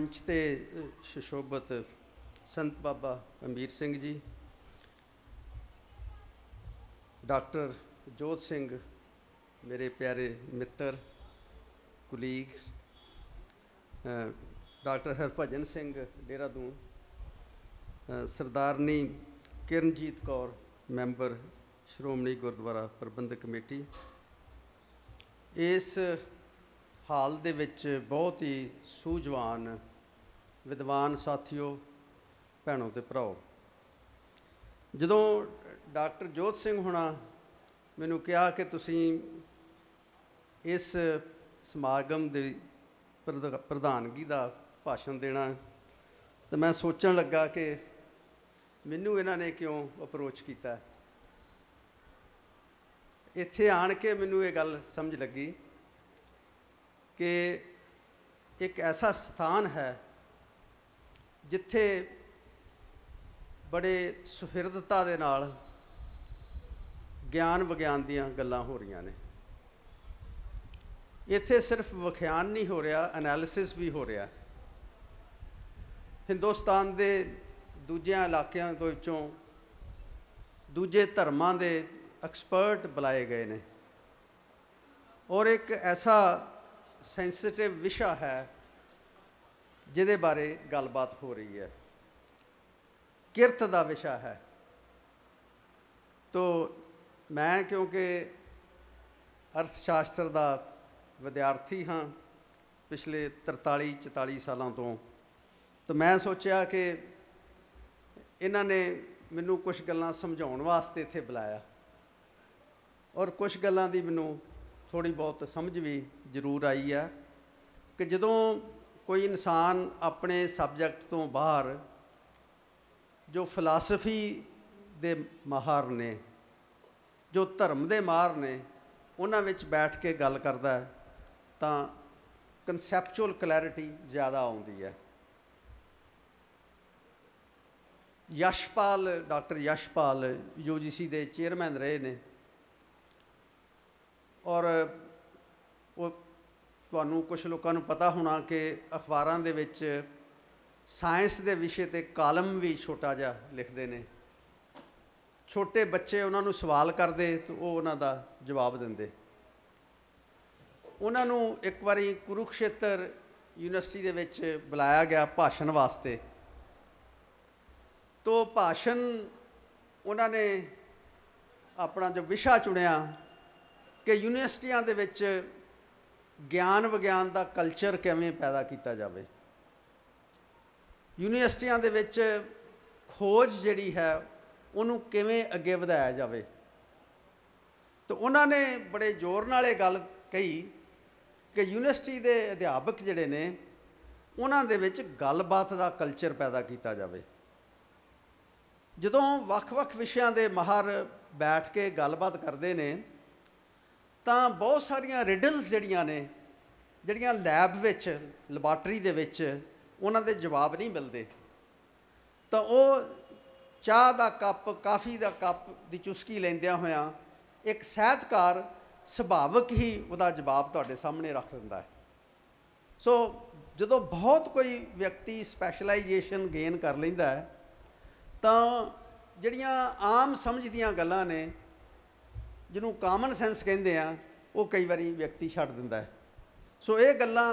मंच ते सुशोभित संत बाबा गंभीर सिंह जी, डॉक्टर जोत सिंह मेरे प्यारे मित्र कुलीग्स, डॉक्टर हरभजन सिंह देहरादून, सरदारनी किरणजीत कौर मैंबर श्रोमणी गुरुद्वारा प्रबंधक कमेटी, इस हाल दे विच बहुत ही सूझवान विद्वान साथियों, भैनों ते भराओ, जदों डॉक्टर जोत सिंह होना मैनू कहा कि तुसीं इस समागम की प्रधानगी का भाषण देना, तो मैं सोचन लगा कि मैनू इन्हां ने क्यों अप्रोच किया। इत्थे आण के मैनू ये गल समझ लगी कि एक ऐसा स्थान है जिथे बड़े सुहिरदता दे नाल ज्ञान विज्ञान दीयां गल्लां हो रही ने। इत्थे सिर्फ विख्यान नहीं हो रहा, एनालिसिस भी हो रहा। हिंदुस्तान दे दूजियां इलाकिਆਂ ਦੇ ਵਿੱਚੋਂ दूजे धर्मां दे एक्सपर्ट बुलाए गए ने और एक ऐसा सेंसिटिव विषय है जिहदे बारे गलबात हो रही है, किरत का विषय है। तो मैं क्योंकि अर्थशास्त्र का विद्यार्थी हाँ पिछले 43-44 सालों तो मैं सोचा कि इन्हां ने मैनू कुछ गल्लां समझाउण वास्ते इत्थे बुलाया और कुछ गल्लां दी मैनू थोड़ी बहुत समझ भी जरूर आई है कि जदों कोई इंसान अपने सबजैक्ट तो बाहर जो फिलासफी दे माहर ने, जो धर्म दे माहर ने, उन्हां विच बैठ के गल करदा है तां कंसैप्चुअल क्लैरिटी ज़्यादा आउंदी है। यशपाल, डॉक्टर यशपाल UGC के चेयरमैन रहे ने और वो तुहानू कुछ लोगों को पता होना कि अखबारां दे विच साइंस के विषय ते कालम भी छोटा जिहा लिखते हैं। छोटे बच्चे उन्होंने सवाल करते तो वो उन्हों का जवाब देंदे। उन्होंने एक बारी कुरुक्षेत्र यूनिवर्सिटी दे विच बुलाया गया भाषण वास्ते, तो भाषण उन्होंने अपना जो विषय चुनिया कि यूनिवर्सिटियां दे विच ज्ञान विज्ञान का कल्चर किवें पैदा किया जाए, यूनिवर्सिटियां दे विच खोज जिहड़ी है उन्होंने किवें अगे वधाया जाए। तो उन्होंने बड़े जोर नाल गल कही कि यूनिवर्सिटी के अध्यापक जिहड़े ने उन्हां दे विच गलबात का कल्चर पैदा किया जाए। जदों वख-वख विषयां दे माहर बैठ के गलबात करते हैं तां बहुत सारियां रिडल्स जिहड़ियां ने, जिहड़ियां लैब विच लैबार्टरी दे विच उन्हां दे जवाब नहीं मिलते, तो वो चाह का कप, काफ़ी का कप की चुस्की लैंदियां होया एक साहित्यकार सुभाविक ही उहदा जवाब तुहाडे सामने रख दिंदा है। सो जदों बहुत कोई व्यक्ति स्पैशलाइजेशन गेन कर लैंदा है तो जिहड़ियां आम समझ दीयां गल्लां ने, जिन्हों कामन सेंस कहते हैं, वो कई बारी व्यक्ति छड्ड दिंदा है। सो ये गल्लां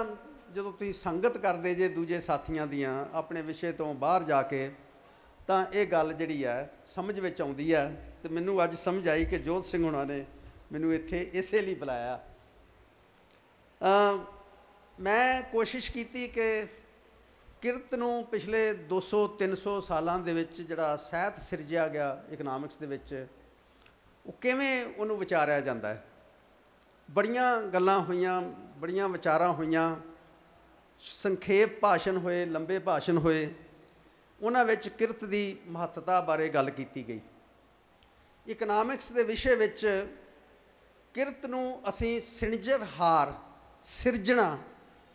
जदों तुसीं संगत करदे जे दूजे साथियां दियां अपने विषय तो बाहर जाके, तां ये गल जिहड़ी है समझ विच आउंदी है। तो मैनूं अज समझ आई कि जोत सिंह हुणां ने मैनूं इत्थे इसे लिए बुलाया। मैं कोशिश की कि किरत नूं पिछले 200-300 सालां दे विच जिहड़ा ਸਾਹਿਤ सिरजिया गया इकनॉमिक्स दे विच, वो किवें उहनूं विचारिया जाता है। बड़ियां गल्लां होईयां, बड़ियां विचारां होईयां, संखेप भाषण होए, लंबे भाषण होए, उन्हां विच किरत की महत्ता बारे गल की गई। इकनॉमिक्स के विषय विच किरत नूं असीं सिरजणहार, सिरजना,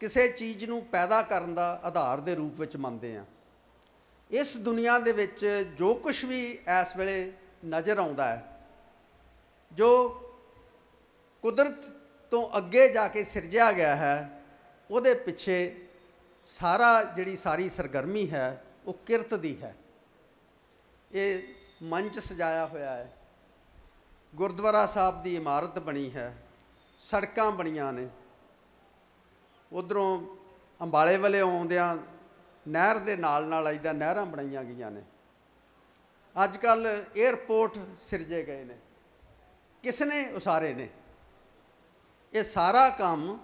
किसी चीज़ नूं पैदा करन दा आधार के रूप में मनते हैं। इस दुनिया दे विच जो कुछ भी इस वेले नज़र आउंदा है, जो कुदरत तो अगे जाके सिरजिया गया है, उहदे पिछे ਸਾਰੀ ਸਰਗਰਮੀ ਹੈ ਉਹ ਕਿਰਤ ਦੀ ਹੈ। ਇਹ ਮੰਚ ਸਜਾਇਆ ਹੋਇਆ ਹੈ, ਗੁਰਦੁਆਰਾ ਸਾਹਿਬ ਦੀ ਇਮਾਰਤ ਬਣੀ ਹੈ, ਸੜਕਾਂ ਬਣੀਆਂ ਨੇ, ਉੱਧਰੋਂ ਅੰਬਾਲੇ ਵਾਲੇ ਆਉਂਦਿਆਂ ਨਹਿਰ ਦੇ ਨਾਲ ਆਈਦਾ ਨਹਿਰਾਂ ਬਣਾਈਆਂ ਗਈਆਂ ਨੇ। ਅੱਜ ਕੱਲ੍ਹ ਏਅਰਪੋਰਟ ਸਿਰਜੇ ਗਏ ਨੇ, ਕਿਸ ਨੇ ਉਸਾਰੇ ਨੇ? ਇਹ ਸਾਰਾ ਕੰਮ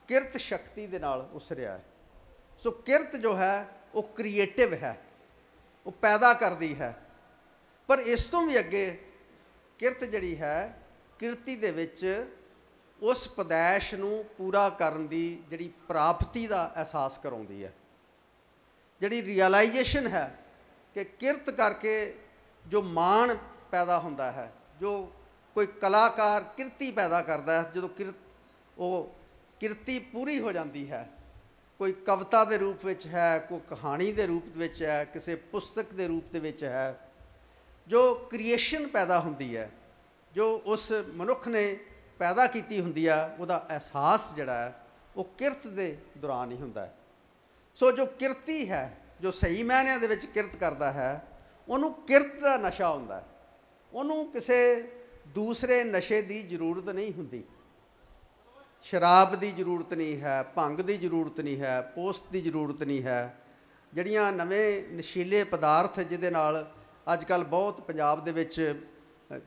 ਕਿਰਤ ਸ਼ਕਤੀ ਦੇ ਨਾਲ ਉਸਰਿਆ ਹੈ। ਸੋ ਕਿਰਤ ਜੋ ਹੈ ਉਹ ਕ੍ਰੀਏਟਿਵ ਹੈ, ਉਹ ਪੈਦਾ ਕਰਦੀ ਹੈ। ਪਰ ਇਸ ਤੋਂ ਵੀ ਅੱਗੇ ਕਿਰਤ ਜਿਹੜੀ ਹੈ, ਕਿਰਤੀ ਦੇ ਵਿੱਚ ਉਸ ਪਦੈਸ਼ ਨੂੰ ਪੂਰਾ ਕਰਨ ਦੀ ਜਿਹੜੀ ਪ੍ਰਾਪਤੀ ਦਾ ਅਹਿਸਾਸ ਕਰਾਉਂਦੀ ਹੈ, ਜਿਹੜੀ ਰਿਅਲਾਈਜੇਸ਼ਨ ਹੈ ਕਿ ਕਿਰਤ ਕਰਕੇ ਜੋ ਮਾਣ ਪੈਦਾ ਹੁੰਦਾ ਹੈ, ਜੋ ਕੋਈ ਕਲਾਕਾਰ ਕਿਰਤੀ ਪੈਦਾ ਕਰਦਾ ਹੈ, ਜਦੋਂ ਉਹ ਕਿਰਤੀ ਪੂਰੀ ਹੋ ਜਾਂਦੀ ਹੈ, ਕੋਈ ਕਵਿਤਾ ਦੇ ਰੂਪ ਵਿੱਚ ਹੈ, ਕੋਈ ਕਹਾਣੀ ਦੇ ਰੂਪ ਵਿੱਚ ਹੈ, ਕਿਸੇ ਪੁਸਤਕ ਦੇ ਰੂਪ ਦੇ ਵਿੱਚ ਹੈ, ਜੋ ਕ੍ਰੀਏਸ਼ਨ ਪੈਦਾ ਹੁੰਦੀ ਹੈ, ਜੋ ਉਸ ਮਨੁੱਖ ਨੇ ਪੈਦਾ ਕੀਤੀ ਹੁੰਦੀ ਆ, ਉਹਦਾ ਅਹਿਸਾਸ ਜਿਹੜਾ ਹੈ ਉਹ ਕਿਰਤ ਦੇ ਦੌਰਾਨ ਹੀ ਹੁੰਦਾ ਹੈ। ਸੋ ਜੋ ਕਿਰਤੀ ਹੈ, ਜੋ ਸਹੀ ਮਾਇਨਿਆਂ ਦੇ ਵਿੱਚ ਕਿਰਤ ਕਰਦਾ ਹੈ, ਉਹਨੂੰ ਕਿਰਤ ਦਾ ਨਸ਼ਾ ਹੁੰਦਾ ਹੈ, ਉਹਨੂੰ ਕਿਸੇ ਦੂਸਰੇ ਨਸ਼ੇ ਦੀ ਜ਼ਰੂਰਤ ਨਹੀਂ ਹੁੰਦੀ। ਸ਼ਰਾਬ ਦੀ ਜ਼ਰੂਰਤ ਨਹੀਂ ਹੈ, ਭੰਗ ਦੀ ਜ਼ਰੂਰਤ ਨਹੀਂ ਹੈ, ਪੋਸਤ ਦੀ ਜ਼ਰੂਰਤ ਨਹੀਂ ਹੈ। ਜਿਹੜੀਆਂ ਨਵੇਂ ਨਸ਼ੀਲੇ ਪਦਾਰਥ ਜਿਹਦੇ ਨਾਲ ਅੱਜ ਕੱਲ੍ਹ ਬਹੁਤ ਪੰਜਾਬ ਦੇ ਵਿੱਚ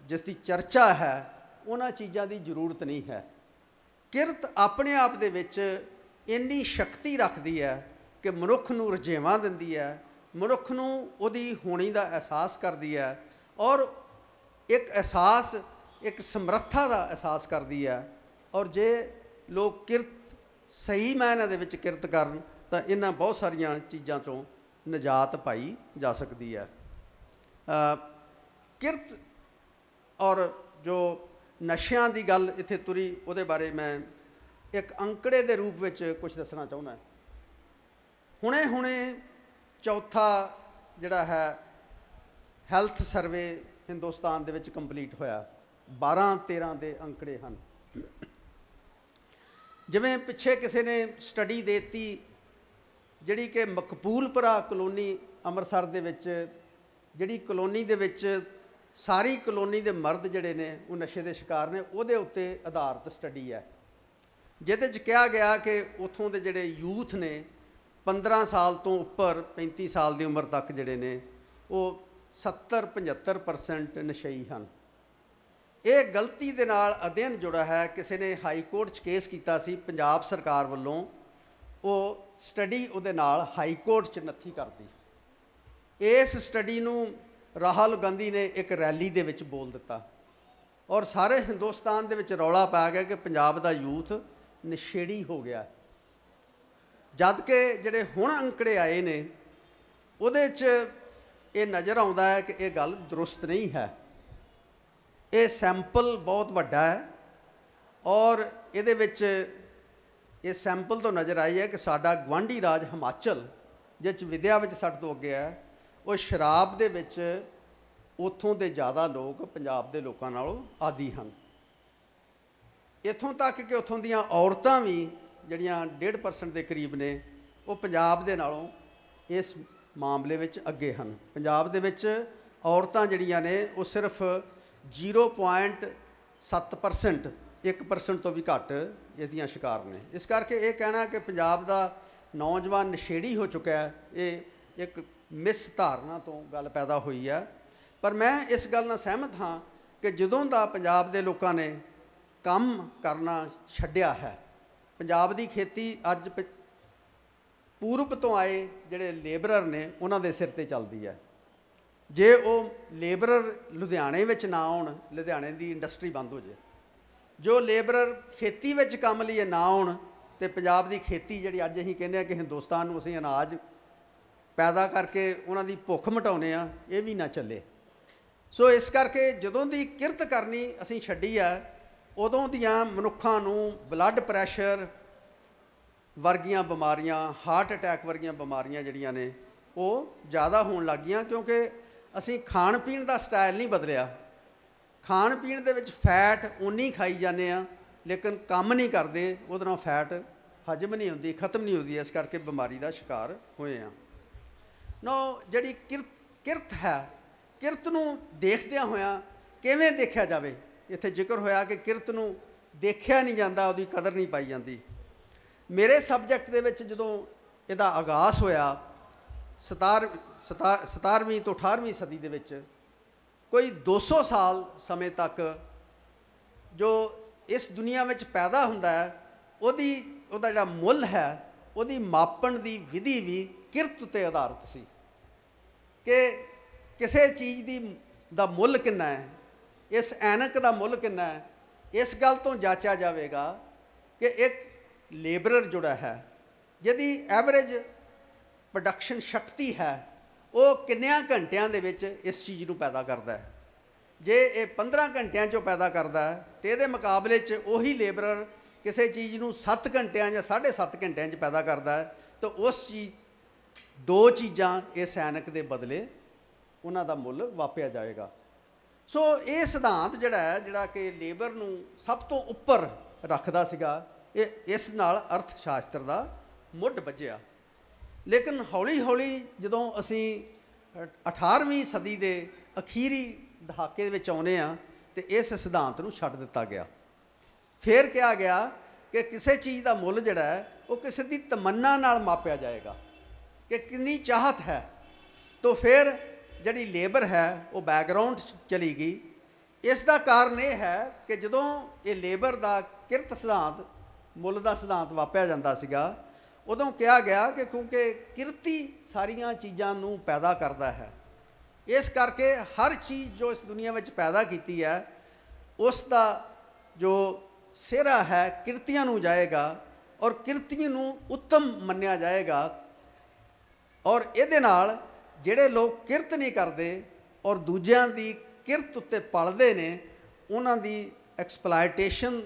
ਜਿਸ ਦੀ ਚਰਚਾ ਹੈ, ਉਹਨਾਂ ਚੀਜ਼ਾਂ ਦੀ ਜ਼ਰੂਰਤ ਨਹੀਂ ਹੈ। ਕਿਰਤ ਆਪਣੇ ਆਪ ਦੇ ਵਿੱਚ ਇੰਨੀ ਸ਼ਕਤੀ ਰੱਖਦੀ ਹੈ ਕਿ ਮਨੁੱਖ ਨੂੰ ਰੁਝੇਵਾਂ ਦਿੰਦੀ ਹੈ, ਮਨੁੱਖ ਨੂੰ ਉਹਦੀ ਹੋਣੀ ਦਾ ਅਹਿਸਾਸ ਕਰਦੀ ਹੈ, ਔਰ ਇੱਕ ਅਹਿਸਾਸ, ਇੱਕ ਸਮਰੱਥਾ ਦਾ ਅਹਿਸਾਸ ਕਰਦੀ ਹੈ। ਔਰ ਜੇ ਲੋਕ ਕਿਰਤ ਸਹੀ ਮਾਇਨੇ ਦੇ ਵਿੱਚ ਕਿਰਤ ਕਰਨ ਤਾਂ ਇਹਨਾਂ ਬਹੁਤ ਸਾਰੀਆਂ ਚੀਜ਼ਾਂ ਤੋਂ ਨਿਜਾਤ ਪਾਈ ਜਾ ਸਕਦੀ ਹੈ। ਕਿਰਤ ਔਰ ਜੋ ਨਸ਼ਿਆਂ ਦੀ ਗੱਲ ਇੱਥੇ ਤੁਰੀ, ਉਹਦੇ ਬਾਰੇ ਮੈਂ ਇੱਕ ਅੰਕੜੇ ਦੇ ਰੂਪ ਵਿੱਚ ਕੁਝ ਦੱਸਣਾ ਚਾਹੁੰਦਾ। ਹੁਣੇ ਚੌਥਾ ਜਿਹੜਾ ਹੈ ਹੈਲਥ ਸਰਵੇ ਹਿੰਦੁਸਤਾਨ ਦੇ ਵਿੱਚ ਕੰਪਲੀਟ ਹੋਇਆ, 12-13 ਦੇ ਅੰਕੜੇ ਹਨ। ਜਿਵੇਂ ਪਿੱਛੇ ਕਿਸੇ ਨੇ ਸਟੱਡੀ ਦੇ ਦਿੱਤੀ, ਜਿਹੜੀ ਕਿ ਮਕਬੂਲਪੁਰਾ ਕਲੋਨੀ ਅੰਮ੍ਰਿਤਸਰ ਦੇ ਵਿੱਚ, ਜਿਹੜੀ ਕਲੋਨੀ ਦੇ ਵਿੱਚ ਸਾਰੀ ਕਲੋਨੀ ਦੇ ਮਰਦ ਜਿਹੜੇ ਨੇ ਉਹ ਨਸ਼ੇ ਦੇ ਸ਼ਿਕਾਰ ਨੇ, ਉਹਦੇ ਉੱਤੇ ਆਧਾਰਿਤ ਸਟੱਡੀ ਹੈ, ਜਿਹਦੇ 'ਚ ਕਿਹਾ ਗਿਆ ਕਿ ਉੱਥੋਂ ਦੇ ਜਿਹੜੇ ਯੂਥ ਨੇ 15 ਸਾਲ ਤੋਂ ਉੱਪਰ 35 ਸਾਲ ਦੀ ਉਮਰ ਤੱਕ ਜਿਹੜੇ ਨੇ ਉਹ 70-75% ਨਸ਼ਈ ਹਨ। ਇਹ ਗਲਤੀ ਦੇ ਨਾਲ ਅਧਿਐਨ ਜੁੜਾ ਹੈ। ਕਿਸੇ ਨੇ ਹਾਈ ਕੋਰਟ 'ਚ ਕੇਸ ਕੀਤਾ ਸੀ, ਪੰਜਾਬ ਸਰਕਾਰ ਵੱਲੋਂ ਉਹ ਸਟੱਡੀ ਉਹਦੇ ਨਾਲ ਹਾਈ ਕੋਰਟ 'ਚ ਨੱਥੀ ਕਰਦੀ। ਇਸ ਸਟੱਡੀ ਨੂੰ ਰਾਹੁਲ ਗਾਂਧੀ ਨੇ ਇੱਕ ਰੈਲੀ ਦੇ ਵਿੱਚ ਬੋਲ ਦਿੱਤਾ, ਔਰ ਸਾਰੇ ਹਿੰਦੁਸਤਾਨ ਦੇ ਵਿੱਚ ਰੌਲਾ ਪੈ ਗਿਆ ਕਿ ਪੰਜਾਬ ਦਾ ਯੂਥ ਨਸ਼ੇੜੀ ਹੋ ਗਿਆ। ਜਦ ਕਿ ਜਿਹੜੇ ਹੁਣ ਅੰਕੜੇ ਆਏ ਨੇ ਉਹਦੇ 'ਚ ਇਹ ਨਜ਼ਰ ਆਉਂਦਾ ਹੈ ਕਿ ਇਹ ਗੱਲ ਦਰੁਸਤ ਨਹੀਂ ਹੈ। ਇਹ ਸੈਂਪਲ ਬਹੁਤ ਵੱਡਾ ਹੈ, ਔਰ ਇਹਦੇ ਵਿੱਚ ਇਹ ਸੈਂਪਲ ਤੋਂ ਨਜ਼ਰ ਆਈ ਹੈ ਕਿ ਸਾਡਾ ਗੁਆਂਢੀ ਰਾਜ ਹਿਮਾਚਲ, ਜਿਸ 'ਚ ਵਿਦਿਆ ਵਿੱਚ ਸਾਡੇ ਤੋਂ ਅੱਗੇ ਹੈ, ਉਹ ਸ਼ਰਾਬ ਦੇ ਵਿੱਚ ਉੱਥੋਂ ਦੇ ਜ਼ਿਆਦਾ ਲੋਕ ਪੰਜਾਬ ਦੇ ਲੋਕਾਂ ਨਾਲੋਂ ਆਦੀ ਹਨ। ਇੱਥੋਂ ਤੱਕ ਕਿ ਉੱਥੋਂ ਦੀਆਂ ਔਰਤਾਂ ਵੀ ਜਿਹੜੀਆਂ 1.5% ਦੇ ਕਰੀਬ ਨੇ, ਉਹ ਪੰਜਾਬ ਦੇ ਨਾਲੋਂ ਇਸ ਮਾਮਲੇ ਵਿੱਚ ਅੱਗੇ ਹਨ। ਪੰਜਾਬ ਦੇ ਵਿੱਚ ਔਰਤਾਂ ਜਿਹੜੀਆਂ ਨੇ ਉਹ ਸਿਰਫ 0.7%, 1% ਤੋਂ ਵੀ ਘੱਟ ਇਸ ਦੀਆਂ ਸ਼ਿਕਾਰ ਨੇ। ਇਸ ਕਰਕੇ ਇਹ ਕਹਿਣਾ ਕਿ ਪੰਜਾਬ ਦਾ ਨੌਜਵਾਨ ਨਸ਼ੇੜੀ ਹੋ ਚੁੱਕਾ ਹੈ, ਇਹ ਇੱਕ ਮਿਸ ਧਾਰਨਾ ਤੋਂ ਗੱਲ ਪੈਦਾ ਹੋਈ ਹੈ। ਪਰ ਮੈਂ ਇਸ ਗੱਲ ਨਾਲ ਸਹਿਮਤ ਹਾਂ ਕਿ ਜਦੋਂ ਦਾ ਪੰਜਾਬ ਦੇ ਲੋਕਾਂ ਨੇ ਕੰਮ ਕਰਨਾ ਛੱਡਿਆ ਹੈ, ਪੰਜਾਬ ਦੀ ਖੇਤੀ ਅੱਜ ਪੂਰਬ ਤੋਂ ਆਏ ਜਿਹੜੇ ਲੇਬਰਰ ਨੇ ਉਹਨਾਂ ਦੇ ਸਿਰ 'ਤੇ ਚੱਲਦੀ ਹੈ। ਜੇ ਉਹ ਲੇਬਰਰ ਲੁਧਿਆਣੇ ਵਿੱਚ ਨਾ ਆਉਣ, ਲੁਧਿਆਣੇ ਦੀ ਇੰਡਸਟਰੀ ਬੰਦ ਹੋ ਜਾਏ, ਜੋ ਲੇਬਰਰ ਖੇਤੀ ਵਿੱਚ ਕੰਮ ਲਈ ਨਾ ਆਉਣ, ਅਤੇ ਪੰਜਾਬ ਦੀ ਖੇਤੀ ਜਿਹੜੀ ਅੱਜ ਅਸੀਂ ਕਹਿੰਦੇ ਹਾਂ ਕਿ ਹਿੰਦੁਸਤਾਨ ਨੂੰ ਅਸੀਂ ਅਨਾਜ ਪੈਦਾ ਕਰਕੇ ਉਹਨਾਂ ਦੀ ਭੁੱਖ ਮਿਟਾਉਂਦੇ ਹਾਂ, ਇਹ ਵੀ ਨਾ ਚੱਲੇ। ਸੋ ਇਸ ਕਰਕੇ ਜਦੋਂ ਦੀ ਕਿਰਤ ਕਰਨੀ ਅਸੀਂ ਛੱਡੀ ਆ, ਉਦੋਂ ਦੀਆਂ ਮਨੁੱਖਾਂ ਨੂੰ ਬਲੱਡ ਪ੍ਰੈਸ਼ਰ ਵਰਗੀਆਂ ਬਿਮਾਰੀਆਂ, ਹਾਰਟ ਅਟੈਕ ਵਰਗੀਆਂ ਬਿਮਾਰੀਆਂ ਜਿਹੜੀਆਂ ਨੇ ਉਹ ਜ਼ਿਆਦਾ ਹੋਣ ਲੱਗ ਗਈਆਂ, ਕਿਉਂਕਿ ਅਸੀਂ ਖਾਣ ਪੀਣ ਦਾ ਸਟਾਈਲ ਨਹੀਂ ਬਦਲਿਆ। ਖਾਣ ਪੀਣ ਦੇ ਵਿੱਚ ਫੈਟ ਉਨੀ ਖਾਈ ਜਾਂਦੇ ਆ, ਲੇਕਿਨ ਕੰਮ ਨਹੀਂ ਕਰਦੇ, ਉਹਦੇ ਨਾਲ ਫੈਟ ਹਜਮ ਨਹੀਂ ਹੁੰਦੀ, ਖਤਮ ਨਹੀਂ ਹੁੰਦੀ, ਇਸ ਕਰਕੇ ਬਿਮਾਰੀ ਦਾ ਸ਼ਿਕਾਰ ਹੋਏ ਆ। ਨੋ ਜਿਹੜੀ ਕਿਰਤ ਹੈ, ਕਿਰਤ ਨੂੰ ਦੇਖਦਿਆਂ ਹੋਇਆਂ ਕਿਵੇਂ ਦੇਖਿਆ ਜਾਵੇ, ਇੱਥੇ ਜ਼ਿਕਰ ਹੋਇਆ ਕਿ ਕਿਰਤ ਨੂੰ ਦੇਖਿਆ ਨਹੀਂ ਜਾਂਦਾ, ਉਹਦੀ ਕਦਰ ਨਹੀਂ ਪਾਈ ਜਾਂਦੀ। ਮੇਰੇ ਸਬਜੈਕਟ ਦੇ ਵਿੱਚ ਜਦੋਂ ਇਹਦਾ ਆਗਾਜ਼ ਹੋਇਆ 17ਵੀਂ ਤੋਂ 18ਵੀਂ ਸਦੀ ਦੇ ਵਿੱਚ, ਕੋਈ 200 ਸਾਲ ਸਮੇਂ ਤੱਕ ਜੋ ਇਸ ਦੁਨੀਆ ਵਿੱਚ ਪੈਦਾ ਹੁੰਦਾ ਹੈ ਉਹਦਾ ਜਿਹੜਾ ਮੁੱਲ ਹੈ, ਉਹਦੀ ਮਾਪਣ ਦੀ ਵਿਧੀ ਵੀ ਕਿਰਤ ਉੱਤੇ ਆਧਾਰਿਤ ਸੀ ਕਿ ਕਿਸੇ ਚੀਜ਼ ਦਾ ਮੁੱਲ ਕਿੰਨਾ ਹੈ, ਇਸ ਐਨਕ ਦਾ ਮੁੱਲ ਕਿੰਨਾ ਹੈ। ਇਸ ਗੱਲ ਤੋਂ ਜਾਂਚਿਆ ਜਾਵੇਗਾ ਕਿ ਇੱਕ ਲੇਬਰਰ ਜਿਹੜਾ ਹੈ, ਜਿਹਦੀ ਐਵਰੇਜ ਪ੍ਰੋਡਕਸ਼ਨ ਸ਼ਕਤੀ ਹੈ, ਉਹ ਕਿੰਨਿਆਂ ਘੰਟਿਆਂ ਦੇ ਵਿੱਚ ਇਸ ਚੀਜ਼ ਨੂੰ ਪੈਦਾ ਕਰਦਾ ਹੈ। ਜੇ ਇਹ 15 ਘੰਟਿਆਂ 'ਚੋਂ ਪੈਦਾ ਕਰਦਾ ਹੈ ਅਤੇ ਇਹਦੇ ਮੁਕਾਬਲੇ 'ਚ ਉਹੀ ਲੇਬਰਰ ਕਿਸੇ ਚੀਜ਼ ਨੂੰ 7 ਘੰਟਿਆਂ ਜਾਂ 7.5 ਘੰਟਿਆਂ 'ਚ ਪੈਦਾ ਕਰਦਾ ਹੈ, ਤਾਂ ਉਸ ਦੋ ਚੀਜ਼ਾਂ ਇਸ ਐਨਕ ਦੇ ਬਦਲੇ ਉਹਨਾਂ ਦਾ ਮੁੱਲ ਵਾਪਿਆ ਜਾਏਗਾ। ਸੋ ਇਹ ਸਿਧਾਂਤ ਜਿਹੜਾ ਕਿ ਲੇਬਰ ਨੂੰ ਸਭ ਤੋਂ ਉੱਪਰ ਰੱਖਦਾ ਸੀਗਾ, ਇਸ ਨਾਲ ਅਰਥ ਸ਼ਾਸਤਰ ਦਾ ਮੁੱਢ ਬੱਝਿਆ। ਲੇਕਿਨ ਹੌਲੀ ਹੌਲੀ ਜਦੋਂ ਅਸੀਂ 18ਵੀਂ ਸਦੀ ਦੇ ਅਖੀਰੀ ਦਹਾਕੇ ਦੇ ਵਿੱਚ ਆਉਂਦੇ ਹਾਂ ਅਤੇ ਇਸ ਸਿਧਾਂਤ ਨੂੰ ਛੱਡ ਦਿੱਤਾ ਗਿਆ। ਫਿਰ ਕਿਹਾ ਗਿਆ ਕਿ ਕਿਸੇ ਚੀਜ਼ ਦਾ ਮੁੱਲ ਜਿਹੜਾ ਹੈ ਉਹ ਕਿਸੇ ਦੀ ਤਮੰਨਾ ਨਾਲ ਮਾਪਿਆ ਜਾਏਗਾ ਕਿ ਕਿੰਨੀ ਚਾਹਤ ਹੈ। ਤਾਂ ਫਿਰ ਜਿਹੜੀ ਲੇਬਰ ਹੈ ਉਹ ਬੈਕਗਰਾਊਂਡ 'ਚ ਚਲੀ ਗਈ। ਇਸ ਦਾ ਕਾਰਨ ਇਹ ਹੈ ਕਿ ਜਦੋਂ ਇਹ ਲੇਬਰ ਦਾ ਕਿਰਤ ਸਿਧਾਂਤ, ਮੁੱਲ ਦਾ ਸਿਧਾਂਤ ਵਾਪਿਆ ਜਾਂਦਾ ਸੀਗਾ, ਉਦੋਂ ਕਿਹਾ ਗਿਆ ਕਿ ਕਿਉਂਕਿ ਕਿਰਤੀ ਸਾਰੀਆਂ ਚੀਜ਼ਾਂ ਨੂੰ ਪੈਦਾ ਕਰਦਾ ਹੈ, ਇਸ ਕਰਕੇ ਹਰ ਚੀਜ਼ ਜੋ ਇਸ ਦੁਨੀਆ ਵਿੱਚ ਪੈਦਾ ਕੀਤੀ ਹੈ ਉਸ ਦਾ ਜੋ ਸਿਹਰਾ ਹੈ ਕਿਰਤੀਆਂ ਨੂੰ ਜਾਏਗਾ ਔਰ ਕਿਰਤੀ ਨੂੰ ਉੱਤਮ ਮੰਨਿਆ ਜਾਏਗਾ। ਔਰ ਇਹਦੇ ਨਾਲ ਜਿਹੜੇ ਲੋਕ ਕਿਰਤ ਨਹੀਂ ਕਰਦੇ ਔਰ ਦੂਜਿਆਂ ਦੀ ਕਿਰਤ ਉੱਤੇ ਪਲਦੇ ਨੇ, ਉਹਨਾਂ ਦੀ ਐਕਸਪਲਾਇਟੇਸ਼ਨ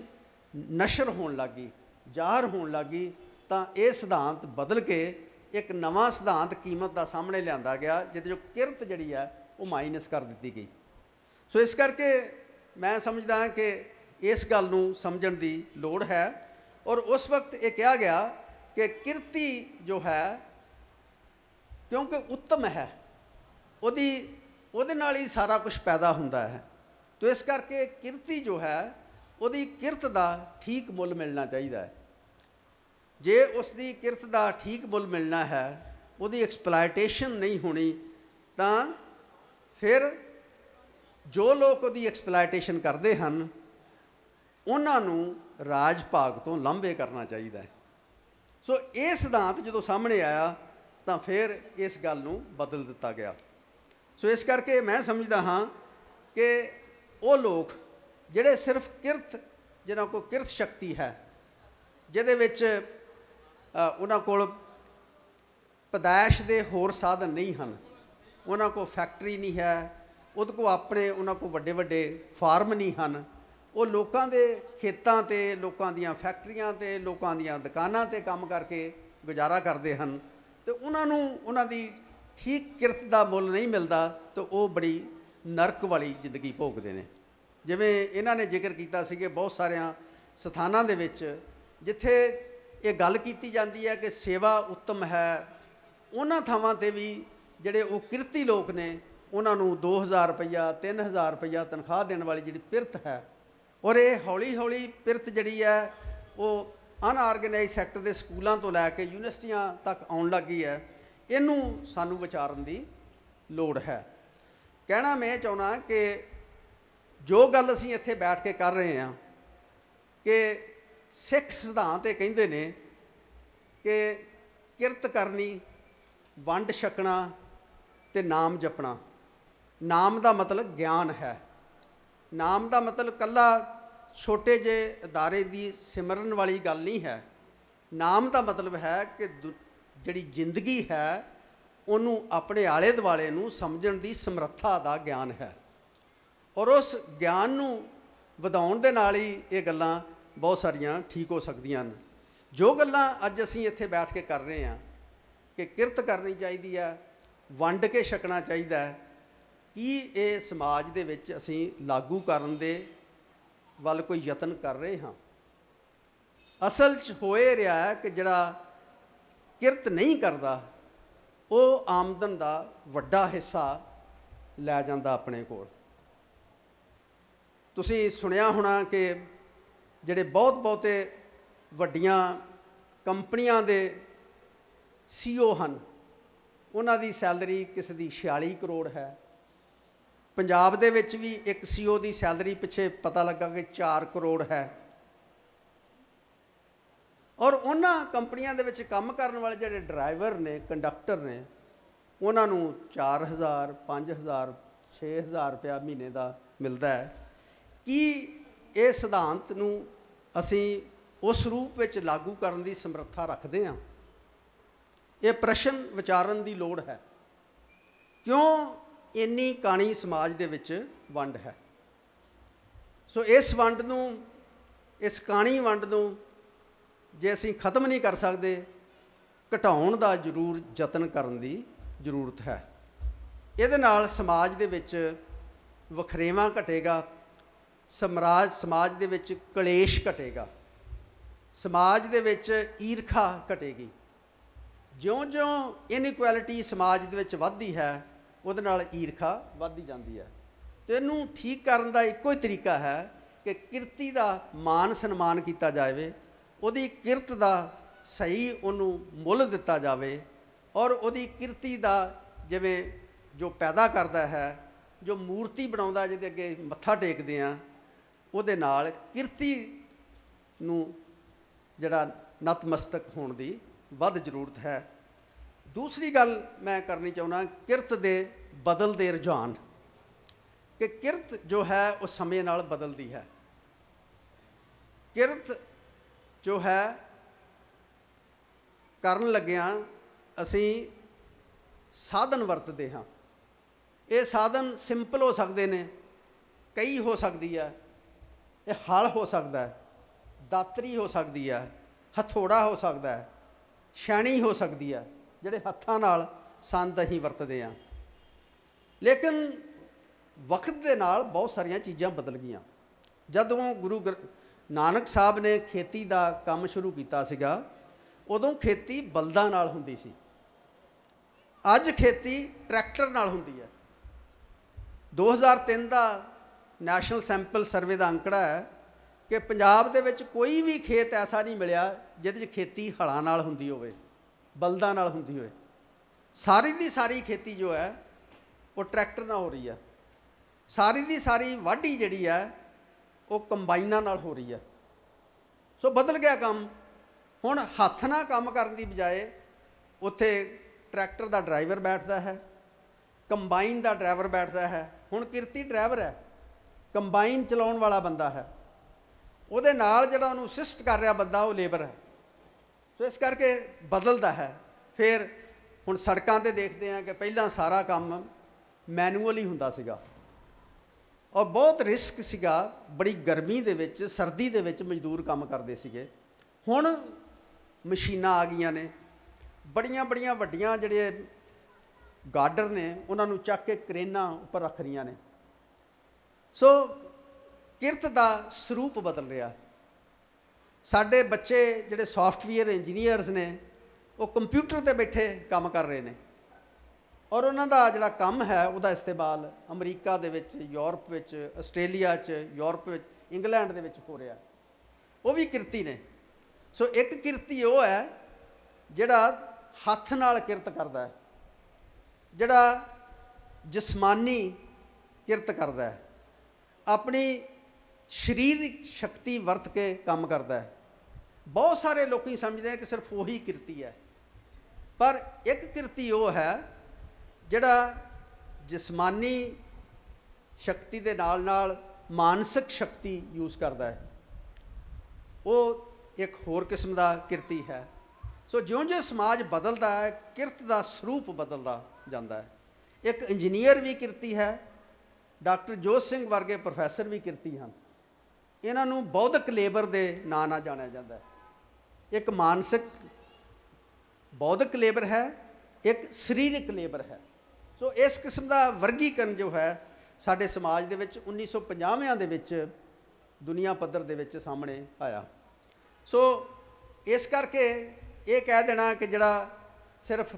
ਨਸ਼ਰ ਹੋਣ ਲੱਗ ਗਈ, ਜ਼ਾਹਰ ਹੋਣ ਲੱਗ ਗਈ। ਤਾਂ ਇਹ ਸਿਧਾਂਤ ਬਦਲ ਕੇ ਇੱਕ ਨਵਾਂ ਸਿਧਾਂਤ ਕੀਮਤ ਦਾ ਸਾਹਮਣੇ ਲਿਆਂਦਾ ਗਿਆ, ਜਿਹਦੇ 'ਚੋਂ ਕਿਰਤ ਜਿਹੜੀ ਹੈ ਉਹ ਮਾਈਨਸ ਕਰ ਦਿੱਤੀ ਗਈ। ਸੋ ਇਸ ਕਰਕੇ ਮੈਂ ਸਮਝਦਾ ਹਾਂ ਕਿ ਇਸ ਗੱਲ ਨੂੰ ਸਮਝਣ ਦੀ ਲੋੜ ਹੈ। ਔਰ ਉਸ ਵਕਤ ਇਹ ਕਿਹਾ ਗਿਆ ਕਿ ਕਿਰਤੀ ਜੋ ਹੈ ਕਿਉਂਕਿ ਉੱਤਮ ਹੈ, ਉਹਦੇ ਨਾਲ ਹੀ ਸਾਰਾ ਕੁਝ ਪੈਦਾ ਹੁੰਦਾ ਹੈ। ਤੋ ਇਸ ਕਰਕੇ ਕਿਰਤੀ ਜੋ ਹੈ ਉਹਦੀ ਕਿਰਤ ਦਾ ਠੀਕ ਮੁੱਲ ਮਿਲਣਾ ਚਾਹੀਦਾ ਹੈ। ਜੇ ਉਸ ਦੀ ਕਿਰਤ ਦਾ ਠੀਕ ਮੁੱਲ ਮਿਲਣਾ ਹੈ, ਉਹਦੀ ਐਕਸਪਲਾਇਟੇਸ਼ਨ ਨਹੀਂ ਹੋਣੀ, ਤਾਂ ਫਿਰ ਜੋ ਲੋਕ ਉਹਦੀ ਐਕਸਪਲਾਇਟੇਸ਼ਨ ਕਰਦੇ ਹਨ ਉਹਨਾਂ ਨੂੰ ਰਾਜ ਭਾਗ ਤੋਂ ਲਾਂਭੇ ਕਰਨਾ ਚਾਹੀਦਾ ਹੈ। ਸੋ ਇਹ ਸਿਧਾਂਤ ਜਦੋਂ ਸਾਹਮਣੇ ਆਇਆ ਤਾਂ ਫਿਰ ਇਸ ਗੱਲ ਨੂੰ ਬਦਲ ਦਿੱਤਾ ਗਿਆ। ਸੋ ਇਸ ਕਰਕੇ ਮੈਂ ਸਮਝਦਾ ਹਾਂ ਕਿ ਉਹ ਲੋਕ ਜਿਹੜੇ ਸਿਰਫ ਜਿਹਨਾਂ ਕੋਲ ਕਿਰਤ ਸ਼ਕਤੀ ਹੈ, ਜਿਹਦੇ ਵਿੱਚ ਉਹਨਾਂ ਕੋਲ ਪੈਦਾਇਸ਼ ਦੇ ਹੋਰ ਸਾਧਨ ਨਹੀਂ ਹਨ, ਉਹਨਾਂ ਕੋਲ ਫੈਕਟਰੀ ਨਹੀਂ ਹੈ, ਉਹਦੇ ਕੋਲ ਉਹਨਾਂ ਕੋਲ ਵੱਡੇ ਵੱਡੇ ਫਾਰਮ ਨਹੀਂ ਹਨ, ਉਹ ਲੋਕਾਂ ਦੇ ਖੇਤਾਂ 'ਤੇ, ਲੋਕਾਂ ਦੀਆਂ ਫੈਕਟਰੀਆਂ 'ਤੇ, ਲੋਕਾਂ ਦੀਆਂ ਦੁਕਾਨਾਂ 'ਤੇ ਕੰਮ ਕਰਕੇ ਗੁਜ਼ਾਰਾ ਕਰਦੇ ਹਨ, ਅਤੇ ਉਹਨਾਂ ਦੀ ਠੀਕ ਕਿਰਤ ਦਾ ਮੁੱਲ ਨਹੀਂ ਮਿਲਦਾ, ਤਾਂ ਉਹ ਬੜੀ ਨਰਕ ਵਾਲੀ ਜ਼ਿੰਦਗੀ ਭੋਗਦੇ ਨੇ। ਜਿਵੇਂ ਇਹਨਾਂ ਨੇ ਜ਼ਿਕਰ ਕੀਤਾ ਸੀ ਕਿ ਬਹੁਤ ਸਾਰਿਆਂ ਸਥਾਨਾਂ ਦੇ ਵਿੱਚ ਜਿੱਥੇ ਇਹ ਗੱਲ ਕੀਤੀ ਜਾਂਦੀ ਹੈ ਕਿ ਸੇਵਾ ਉੱਤਮ ਹੈ, ਉਹਨਾਂ ਥਾਵਾਂ 'ਤੇ ਵੀ ਜਿਹੜੇ ਉਹ ਕਿਰਤੀ ਲੋਕ ਨੇ ਉਹਨਾਂ ਨੂੰ 2000 ਰੁਪਈਆ 3000 ਰੁਪਈਆ ਤਨਖਾਹ ਦੇਣ ਵਾਲੀ ਜਿਹੜੀ ਪਿਰਤ ਹੈ, ਔਰ ਇਹ ਹੌਲੀ ਹੌਲੀ ਪਿਰਤ ਜਿਹੜੀ ਹੈ ਉਹ ਅਨਆਰਗੇਨਾਈਜ਼ ਸੈਕਟਰ ਦੇ ਸਕੂਲਾਂ ਤੋਂ ਲੈ ਕੇ ਯੂਨੀਵਰਸਿਟੀਆਂ ਤੱਕ ਆਉਣ ਲੱਗੀ ਹੈ। ਇਹਨੂੰ ਸਾਨੂੰ ਵਿਚਾਰਨ ਦੀ ਲੋੜ ਹੈ। ਕਹਿਣਾ ਮੈਂ ਚਾਹੁੰਦਾ ਕਿ ਜੋ ਗੱਲ ਅਸੀਂ ਇੱਥੇ ਬੈਠ ਕੇ ਕਰ ਰਹੇ ਹਾਂ ਕਿ ਸਿੱਖ ਸਿਧਾਂਤ ਇਹ ਕਹਿੰਦੇ ਨੇ ਕਿ ਕਿਰਤ ਕਰਨੀ, ਵੰਡ ਛਕਣਾ ਅਤੇ ਨਾਮ ਜਪਣਾ। ਨਾਮ ਦਾ ਮਤਲਬ ਗਿਆਨ ਹੈ। ਨਾਮ ਦਾ ਮਤਲਬ ਇਕੱਲਾ ਛੋਟੇ ਜਿਹੇ ਅਦਾਰੇ ਦੀ ਸਿਮਰਨ ਵਾਲੀ ਗੱਲ ਨਹੀਂ ਹੈ। ਨਾਮ ਦਾ ਮਤਲਬ ਹੈ ਕਿ ਜਿਹੜੀ ਜ਼ਿੰਦਗੀ ਹੈ ਉਹਨੂੰ ਆਪਣੇ ਆਲੇ ਦੁਆਲੇ ਨੂੰ ਸਮਝਣ ਦੀ ਸਮਰੱਥਾ ਦਾ ਗਿਆਨ ਹੈ, ਔਰ ਉਸ ਗਿਆਨ ਨੂੰ ਵਧਾਉਣ ਦੇ ਨਾਲ ਹੀ ਇਹ ਗੱਲਾਂ ਬਹੁਤ ਸਾਰੀਆਂ ਠੀਕ ਹੋ ਸਕਦੀਆਂ ਹਨ। ਜੋ ਗੱਲਾਂ ਅੱਜ ਅਸੀਂ ਇੱਥੇ ਬੈਠ ਕੇ ਕਰ ਰਹੇ ਹਾਂ ਕਿ ਕਿਰਤ ਕਰਨੀ ਚਾਹੀਦੀ ਹੈ, ਵੰਡ ਕੇ ਛਕਣਾ ਚਾਹੀਦਾ ਹੈ, ਕੀ ਇਹ ਸਮਾਜ ਦੇ ਵਿੱਚ ਅਸੀਂ ਲਾਗੂ ਕਰਨ ਦੇ ਵੱਲ ਕੋਈ ਯਤਨ ਕਰ ਰਹੇ ਹਾਂ? ਅਸਲ 'ਚ ਹੋ ਇਹ ਰਿਹਾ ਹੈ ਕਿ ਜਿਹੜਾ ਕਿਰਤ ਨਹੀਂ ਕਰਦਾ ਉਹ ਆਮਦਨ ਦਾ ਵੱਡਾ ਹਿੱਸਾ ਲੈ ਜਾਂਦਾ ਆਪਣੇ ਕੋਲ। ਤੁਸੀਂ ਸੁਣਿਆ ਹੋਣਾ ਕਿ ਜਿਹੜੇ ਬਹੁਤੇ ਵੱਡੀਆਂ ਕੰਪਨੀਆਂ ਦੇ CEO ਹਨ, ਉਹਨਾਂ ਦੀ ਸੈਲਰੀ ਕਿਸੇ ਦੀ 46 ਕਰੋੜ ਹੈ। ਪੰਜਾਬ ਦੇ ਵਿੱਚ ਵੀ ਇੱਕ CEO ਦੀ ਸੈਲਰੀ ਪਿੱਛੇ ਪਤਾ ਲੱਗਾ ਕਿ 4 ਕਰੋੜ ਹੈ। ਔਰ ਉਹਨਾਂ ਕੰਪਨੀਆਂ ਦੇ ਵਿੱਚ ਕੰਮ ਕਰਨ ਵਾਲੇ ਜਿਹੜੇ ਡਰਾਈਵਰ ਨੇ, ਕੰਡਕਟਰ ਨੇ, ਉਹਨਾਂ ਨੂੰ 4000, 5000, 6000 ਰੁਪਇਆ ਮਹੀਨੇ ਦਾ ਮਿਲਦਾ ਹੈ। ਕੀ ਇਹ ਸਿਧਾਂਤ ਨੂੰ ਅਸੀਂ ਉਸ ਰੂਪ ਵਿੱਚ ਲਾਗੂ ਕਰਨ ਦੀ ਸਮਰੱਥਾ ਰੱਖਦੇ ਹਾਂ? ਇਹ ਪ੍ਰਸ਼ਨ ਵਿਚਾਰਨ ਦੀ ਲੋੜ ਹੈ। ਕਿਉਂ ਇੰਨੀ ਕਾਣੀ ਸਮਾਜ ਦੇ ਵਿੱਚ ਵੰਡ ਹੈ? ਸੋ ਇਸ ਵੰਡ ਨੂੰ, ਇਸ ਕਾਣੀ ਵੰਡ ਨੂੰ ਜੇ ਅਸੀਂ ਖਤਮ ਨਹੀਂ ਕਰ ਸਕਦੇ, ਘਟਾਉਣ ਦਾ ਜ਼ਰੂਰ ਯਤਨ ਕਰਨ ਦੀ ਜ਼ਰੂਰਤ ਹੈ। ਇਹਦੇ ਨਾਲ ਸਮਾਜ ਦੇ ਵਿੱਚ ਵਖਰੇਵਾਂ ਘਟੇਗਾ, ਸਮਾਜ ਦੇ ਵਿੱਚ ਕਲੇਸ਼ ਘਟੇਗਾ, ਸਮਾਜ ਦੇ ਵਿੱਚ ਈਰਖਾ ਘਟੇਗੀ। ਜਿਉਂ-ਜਿਉਂ ਇਨਇਕੁਐਲਿਟੀ ਸਮਾਜ ਦੇ ਵਿੱਚ ਵੱਧਦੀ ਹੈ, ਉਹਦੇ ਨਾਲ ਈਰਖਾ ਵੱਧਦੀ ਜਾਂਦੀ ਹੈ। ਅਤੇ ਇਹਨੂੰ ਠੀਕ ਕਰਨ ਦਾ ਇੱਕੋ ਹੀ ਤਰੀਕਾ ਹੈ ਕਿ ਕਿਰਤੀ ਦਾ ਮਾਨ ਸਨਮਾਨ ਕੀਤਾ ਜਾਵੇ, ਉਹਦੀ ਕਿਰਤ ਦਾ ਸਹੀ ਉਹਨੂੰ ਮੁੱਲ ਦਿੱਤਾ ਜਾਵੇ, ਔਰ ਉਹਦੀ ਕਿਰਤੀ ਦਾ ਜਿਵੇਂ ਜੋ ਪੈਦਾ ਕਰਦਾ ਹੈ, ਜੋ ਮੂਰਤੀ ਬਣਾਉਂਦਾ, ਜਿਹਦੇ ਅੱਗੇ ਮੱਥਾ ਟੇਕਦੇ ਹਾਂ, ਉਹਦੇ ਨਾਲ ਕਿਰਤੀ ਨੂੰ ਜਿਹੜਾ ਨਤਮਸਤਕ ਹੋਣ ਦੀ ਵੱਧ ਜ਼ਰੂਰਤ ਹੈ। ਦੂਸਰੀ ਗੱਲ ਮੈਂ ਕਰਨੀ ਚਾਹੁੰਦਾ, ਕਿਰਤ ਦੇ ਬਦਲਦੇ ਰੁਝਾਨ, ਕਿ ਕਿਰਤ ਜੋ ਹੈ ਉਹ ਸਮੇਂ ਨਾਲ ਬਦਲਦੀ ਹੈ। ਕਿਰਤ ਜੋ ਹੈ ਕਰਨ ਲੱਗਿਆਂ ਅਸੀਂ ਸਾਧਨ ਵਰਤਦੇ ਹਾਂ। ਇਹ ਸਾਧਨ ਸਿੰਪਲ ਹੋ ਸਕਦੇ ਨੇ, ਕਈ ਹੋ ਸਕਦੀ ਹੈ। ਇਹ ਹਲ ਹੋ ਸਕਦਾ ਹੈ, ਦਾਤਰੀ ਹੋ ਸਕਦੀ ਹੈ, ਹਥੌੜਾ ਹੋ ਸਕਦਾ ਹੈ, ਛੈਣੀ ਹੋ ਸਕਦੀ ਹੈ, ਜਿਹੜੇ ਹੱਥਾਂ ਨਾਲ ਸੰਦ ਅਸੀਂ ਵਰਤਦੇ ਹਾਂ। ਲੇਕਿਨ ਵਕਤ ਦੇ ਨਾਲ ਬਹੁਤ ਸਾਰੀਆਂ ਚੀਜ਼ਾਂ ਬਦਲ ਗਈਆਂ। ਜਦੋਂ ਗੁਰੂ ਨਾਨਕ ਸਾਹਿਬ ਨੇ ਖੇਤੀ ਦਾ ਕੰਮ ਸ਼ੁਰੂ ਕੀਤਾ ਸੀਗਾ, ਉਦੋਂ ਖੇਤੀ ਬਲਦਾਂ ਨਾਲ ਹੁੰਦੀ ਸੀ। ਅੱਜ ਖੇਤੀ ਟਰੈਕਟਰ ਨਾਲ ਹੁੰਦੀ ਹੈ। 2003 ਦਾ ਨੈਸ਼ਨਲ ਸੈਂਪਲ ਸਰਵੇ ਦਾ ਅੰਕੜਾ ਹੈ ਕਿ ਪੰਜਾਬ ਦੇ ਵਿੱਚ ਕੋਈ ਵੀ ਖੇਤ ਐਸਾ ਨਹੀਂ ਮਿਲਿਆ ਜਿਹਦੇ 'ਚ ਖੇਤੀ ਹਲਾਂ ਨਾਲ ਹੁੰਦੀ ਹੋਵੇ, ਬਲਦਾਂ ਨਾਲ ਹੁੰਦੀ ਹੋਵੇ। ਸਾਰੀ ਦੀ ਸਾਰੀ ਖੇਤੀ ਜੋ ਹੈ ਉਹ ਟਰੈਕਟਰ ਨਾਲ ਹੋ ਰਹੀ ਹੈ। ਸਾਰੀ ਦੀ ਸਾਰੀ ਵਾਢੀ ਜਿਹੜੀ ਹੈ ਉਹ ਕੰਬਾਈਨਾਂ ਨਾਲ ਹੋ ਰਹੀ ਹੈ। ਸੋ ਬਦਲ ਗਿਆ ਕੰਮ। ਹੁਣ ਹੱਥ ਨਾਲ ਕੰਮ ਕਰਨ ਦੀ ਬਜਾਏ ਉੱਥੇ ਟਰੈਕਟਰ ਦਾ ਡਰਾਈਵਰ ਬੈਠਦਾ ਹੈ, ਕੰਬਾਈਨ ਦਾ ਡਰਾਈਵਰ ਬੈਠਦਾ ਹੈ। ਹੁਣ ਕਿਰਤੀ ਡਰਾਈਵਰ ਹੈ, ਕੰਬਾਈਨ ਚਲਾਉਣ ਵਾਲਾ ਬੰਦਾ ਹੈ, ਉਹਦੇ ਨਾਲ ਜਿਹੜਾ ਉਹਨੂੰ ਅਸਿਸਟ ਕਰ ਰਿਹਾ ਬੰਦਾ ਉਹ ਲੇਬਰ ਹੈ। ਸੋ ਇਸ ਕਰਕੇ ਬਦਲਦਾ ਹੈ। ਫਿਰ ਹੁਣ ਸੜਕਾਂ 'ਤੇ ਦੇਖਦੇ ਹਾਂ ਕਿ ਪਹਿਲਾਂ ਸਾਰਾ ਕੰਮ ਮੈਨੂਅਲੀ ਹੁੰਦਾ ਸੀਗਾ ਔਰ ਬਹੁਤ ਰਿਸਕ ਸੀਗਾ। ਬੜੀ ਗਰਮੀ ਦੇ ਵਿੱਚ, ਸਰਦੀ ਦੇ ਵਿੱਚ ਮਜ਼ਦੂਰ ਕੰਮ ਕਰਦੇ ਸੀਗੇ। ਹੁਣ ਮਸ਼ੀਨਾਂ ਆ ਗਈਆਂ ਨੇ, ਬੜੀਆਂ ਵੱਡੀਆਂ ਜਿਹੜੇ ਗਾਰਡਰ ਨੇ ਉਹਨਾਂ ਨੂੰ ਚੱਕ ਕੇ ਕਰੇਨਾਂ ਉੱਪਰ ਰੱਖ ਰਹੀਆਂ ਨੇ। ਸੋ ਕਿਰਤ ਦਾ ਸਰੂਪ ਬਦਲ ਰਿਹਾ। ਸਾਡੇ ਬੱਚੇ ਜਿਹੜੇ ਸੌਫਟਵੇਅਰ ਇੰਜੀਨੀਅਰਸ ਨੇ ਉਹ ਕੰਪਿਊਟਰ 'ਤੇ ਬੈਠੇ ਕੰਮ ਕਰ ਰਹੇ ਨੇ, ਔਰ ਉਹਨਾਂ ਦਾ ਜਿਹੜਾ ਕੰਮ ਹੈ ਉਹਦਾ ਇਸਤੇਮਾਲ ਅਮਰੀਕਾ ਦੇ ਵਿੱਚ, ਯੂਰਪ ਵਿੱਚ, ਆਸਟ੍ਰੇਲੀਆ 'ਚ, ਯੂਰਪ ਵਿੱਚ, ਇੰਗਲੈਂਡ ਦੇ ਵਿੱਚ ਹੋ ਰਿਹਾ। ਉਹ ਵੀ ਕਿਰਤੀ ਨੇ। ਸੋ ਇੱਕ ਕਿਰਤੀ ਉਹ ਹੈ ਜਿਹੜਾ ਹੱਥ ਨਾਲ ਕਿਰਤ ਕਰਦਾ ਹੈ, ਜਿਹੜਾ ਜਿਸਮਾਨੀ ਕਿਰਤ ਕਰਦਾ ਹੈ, ਆਪਣੀ ਸਰੀਰਕ ਸ਼ਕਤੀ ਵਰਤ ਕੇ ਕੰਮ ਕਰਦਾ ਹੈ। ਬਹੁਤ ਸਾਰੇ ਲੋਕ ਸਮਝਦੇ ਆ ਕਿ ਸਿਰਫ ਉਹੀ ਕਿਰਤੀ ਹੈ, ਪਰ ਇੱਕ ਕਿਰਤੀ ਉਹ ਹੈ ਜਿਹੜਾ ਜਿਸਮਾਨੀ ਸ਼ਕਤੀ ਦੇ ਨਾਲ ਮਾਨਸਿਕ ਸ਼ਕਤੀ ਯੂਜ਼ ਕਰਦਾ ਹੈ। ਉਹ ਇੱਕ ਹੋਰ ਕਿਸਮ ਦਾ ਕਿਰਤੀ ਹੈ। ਸੋ ਜਿਉਂ-ਜਿਉਂ ਸਮਾਜ ਬਦਲਦਾ ਹੈ, ਕਿਰਤ ਦਾ ਸਰੂਪ ਬਦਲਦਾ ਜਾਂਦਾ ਹੈ। ਇੱਕ ਇੰਜੀਨੀਅਰ ਵੀ ਕਿਰਤੀ ਹੈ, ਡਾਕਟਰ ਜੋਤ ਸਿੰਘ ਵਰਗੇ ਪ੍ਰੋਫੈਸਰ ਵੀ ਕਿਰਤੀ ਹਨ। ਇਹਨਾਂ ਨੂੰ ਬੌਧਿਕ ਲੇਬਰ ਦੇ ਨਾਂ ਨਾਲ ਜਾਣਿਆ ਜਾਂਦਾ ਹੈ। ਇੱਕ ਮਾਨਸਿਕ ਬੌਧਿਕ ਲੇਬਰ ਹੈ, ਇੱਕ ਸਰੀਰਕ ਲੇਬਰ ਹੈ। ਸੋ ਇਸ ਕਿਸਮ ਦਾ ਵਰਗੀਕਰਨ ਜੋ ਹੈ ਸਾਡੇ ਸਮਾਜ ਦੇ ਵਿੱਚ 1950ਵਿਆਂ ਦੇ ਵਿੱਚ ਦੁਨੀਆ ਪੱਧਰ ਦੇ ਵਿੱਚ ਸਾਹਮਣੇ ਆਇਆ। ਸੋ इस करके ये कह देना कि जिहड़ा सिर्फ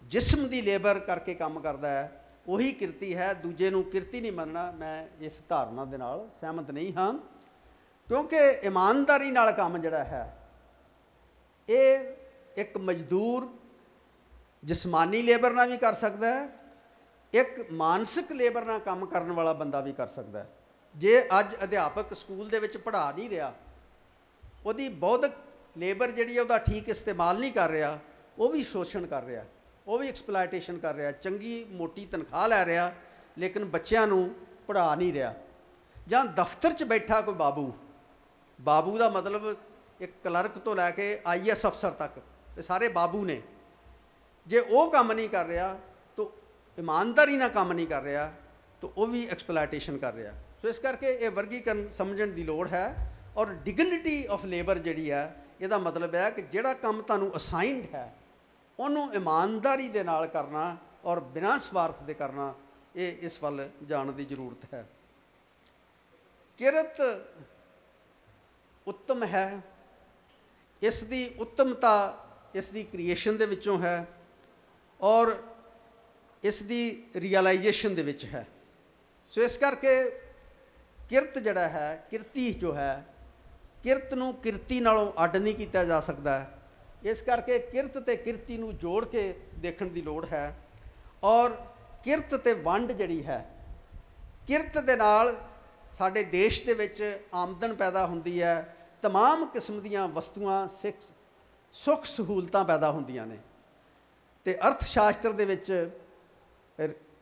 जिस्म की लेबर करके काम करता है वही किरती है, दूजे नूं किरती नहीं मनना, मैं इस धारणा दे नाल सहमत नहीं हाँ। क्योंकि ईमानदारी नाल काम जिहड़ा है ये एक मजदूर जिस्मानी लेबर नाल भी कर सकता है, एक मानसिक लेबर नाल काम करने वाला बंदा भी कर सकता है। जे अज अध्यापक स्कूल दे विच पढ़ा नहीं रहा, उहदी बौद्धिक लेबर जिहड़ी उहदा ठीक इस्तेमाल नहीं कर रहा, वो भी शोषण कर रहा, वो भी एक्सप्लाइटेशन कर रहा, चंगी मोटी तनख्वाह लै रहा लेकिन बच्चों नूं पढ़ा नहीं रहा। जां दफ्तर च बैठा कोई बाबू, बाबू का मतलब एक क्लर्क तो लैके IAS अफसर तक ये सारे बाबू ने, जे वो काम नहीं कर रहा तो ईमानदारी ना काम नहीं कर रहा तो वह भी एक्सप्लाइटेशन कर रहा। सो इस करके ये वर्गीकरण समझण की लोड़ है। और डिगनिटी ऑफ लेबर जिहड़ी है इसदा मतलब है कि जिहड़ा काम तुहानूं असाइनड है उन्होंने ईमानदारी दे नाल करना और बिना स्वार्थ दे करना, ये इस वल जाण की जरूरत है। किरत उत्तम है, इसकी उत्तमता इसकी क्रिएशन दे विचों है और इसकी रियलाइजेशन दे विच है। सो इस करके किरत जड़ा है, किरती जो है, किरत नूं किरती नालों अड नहीं किया जा सकता। इस करके किरत ते किरती नूं जोड़ के देखण दी लोड़ है। और किरत ते वंड जिहड़ी है, किरत दे नाल साडे देश दे विच आमदन पैदा हुंदी है, तमाम किस्म दीयां वस्तुआं सुख सहूलतां पैदा हुंदियां ने। ते अर्थशास्त्र दे विच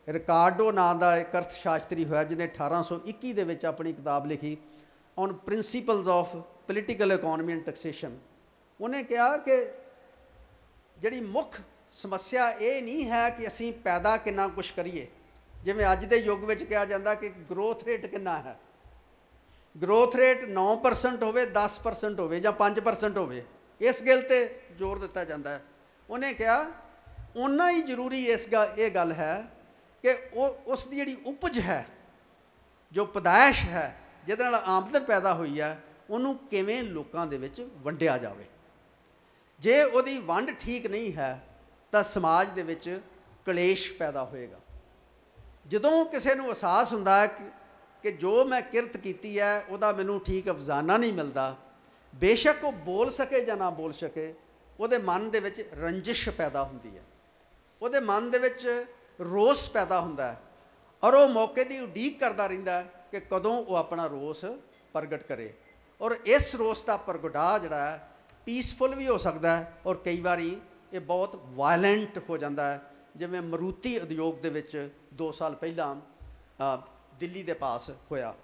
रिकार्डो नां दा एक अर्थशास्त्री होया जिन्हें 1821 दे विच अपनी किताब लिखी on principles of political economy and taxation. उन्हें कहा कि जिहड़ी मुख समस्या ये नहीं है कि असीं पैदा कितना कुछ करिए, जिवें अज दे युग विच कहा जाता कि ग्रोथ रेट कितना है, ग्रोथ रेट 9% होवे, 10% होवे जां 5% होवे, इस गल ते जोर दिता जाता है। उन्हें कहा उन्ना ही जरूरी ये गल है कि उसकी जिहड़ी उपज है, जो पैदाइश है जिहदे नाल आमदन पैदा हुई है, उन्होंने किवें लोकां दे विच वंडिया जावे। जे उहदी वंड ठीक नहीं है तो समाज दे विच कलेश पैदा होएगा। जदों किसी नूं एहसास हुंदा है कि जो मैं किरत कीती है उहदा मैनूं ठीक अफजाना नहीं मिलता, बेशक वो बोल सके या ना बोल सके, उहदे मन दे विच रंजिश पैदा हुंदी है, उहदे मन दे विच रोस पैदा हुंदा है और वो मौके की उड़ीक करता रहिंदा है कि कदों वो अपना रोस प्रगट करे। और इस रोस का प्रगटाव जिहड़ा है पीसफुल भी हो सकता है और कई बारी ये बहुत वायलेंट हो जाता है, जिवें मरूती उद्योग दे विच 2 साल पहला दिल्ली के पास होया।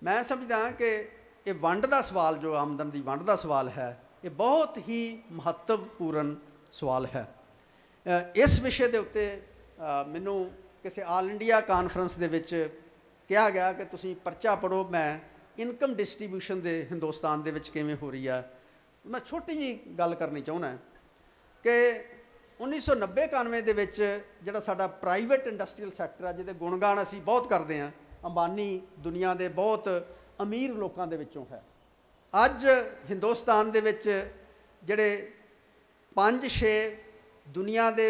मैं समझदा कि ये वंड का सवाल, जो आमदन की वंड का सवाल है, ये बहुत ही महत्वपूर्ण सवाल है। इस विषय के उत्ते मैनू किसी आल इंडिया कानफ्रेंस दे विच कहा गया कि तुसीं परचा पढ़ो, मैं इनकम डिस्ट्रीब्यूशन दे हिंदुस्तान दे विच किवें हो रही है। मैं छोटी जी गल करनी चाहुंदा कि 1990-91 दे विच जिहड़ा साडा प्राइवेट इंडस्ट्रीयल सैक्टर है, जिहदे गुणगान असीं बहुत करते हैं, अंबानी दुनिया के बहुत अमीर लोगों के विचों है। अज हिंदुस्तान दे विच जिहड़े 5-6 दुनिया के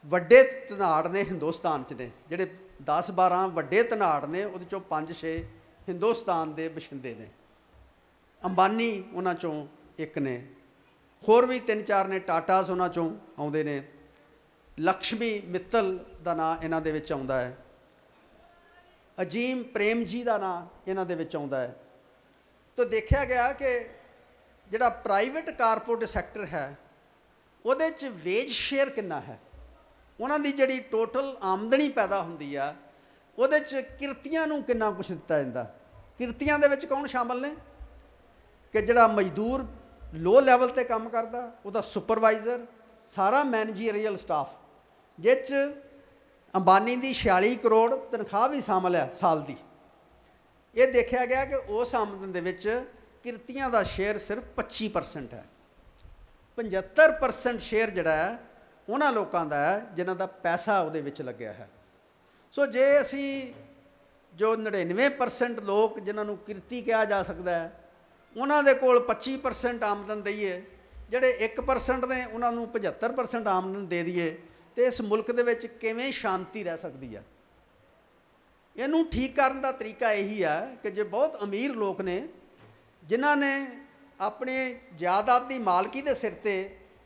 वड्डे धनाड़ ने हिंदुस्तान च ने, जिहड़े 10-12 वड्डे धनाड़ ने, उहदे चों 5-6 हिंदुस्तान के बशिंदे ने। अंबानी उन्हां चों एक ने, होर भी 3-4 ने, टाटास उन्हां चों आउंदे ने, लक्ष्मी मित्तल का नाम इन्हां दे विच आउंदा है, अजीम प्रेम जी का नाम इन्हां दे विच आउंदा है। तो देखा गया कि जिहड़ा प्राइवेट कारपोरेट सैक्टर है उहदे च वेज शेयर कितना है, उन्हां दी जिहड़ी टोटल आमदनी पैदा हुंदी आ उहदे च किरतियां नूं कितना कुछ दिता जांदा। किरतियां दे विच कौन शामिल ने कि जिहड़ा मजदूर लो लैवल ते काम करदा, उहदा सुपरवाइजर, सारा मैनेजरियल स्टाफ, जिस च अंबानी की 46 करोड़ तनख्वाह भी शामिल है साल की। ये देखा गया कि उस आमदन दे विच किरतियां का शेयर सिर्फ 25% है। 75% शेयर जिहड़ा है उन्हां लोकां दा है जिन्हां दा पैसा उहदे विच लग्या है। सो जे असी जो 99% लोग जिन्हां नूं किरती कहा जा सकता है, ਉਹਨਾਂ ਦੇ ਕੋਲ 25% ਆਮਦਨ ਦਈਏ, ਜਿਹੜੇ 1% ਨੇ ਉਹਨਾਂ ਨੂੰ 75% ਆਮਦਨ ਦੇ ਦਈਏ, ਤੇ ਇਸ ਮੁਲਕ ਦੇ ਵਿੱਚ ਕਿਵੇਂ ਸ਼ਾਂਤੀ ਰਹਿ ਸਕਦੀ ਹੈ? ਇਹਨੂੰ ਠੀਕ ਕਰਨ ਦਾ ਤਰੀਕਾ ਇਹੀ ਹੈ ਕਿ ਜੇ ਬਹੁਤ ਅਮੀਰ ਲੋਕ ਨੇ ਜਿਨ੍ਹਾਂ ਨੇ ਆਪਣੇ ਜਾਇਦਾਦ ਦੀ ਮਾਲਕੀ ਦੇ ਸਿਰ ਤੇ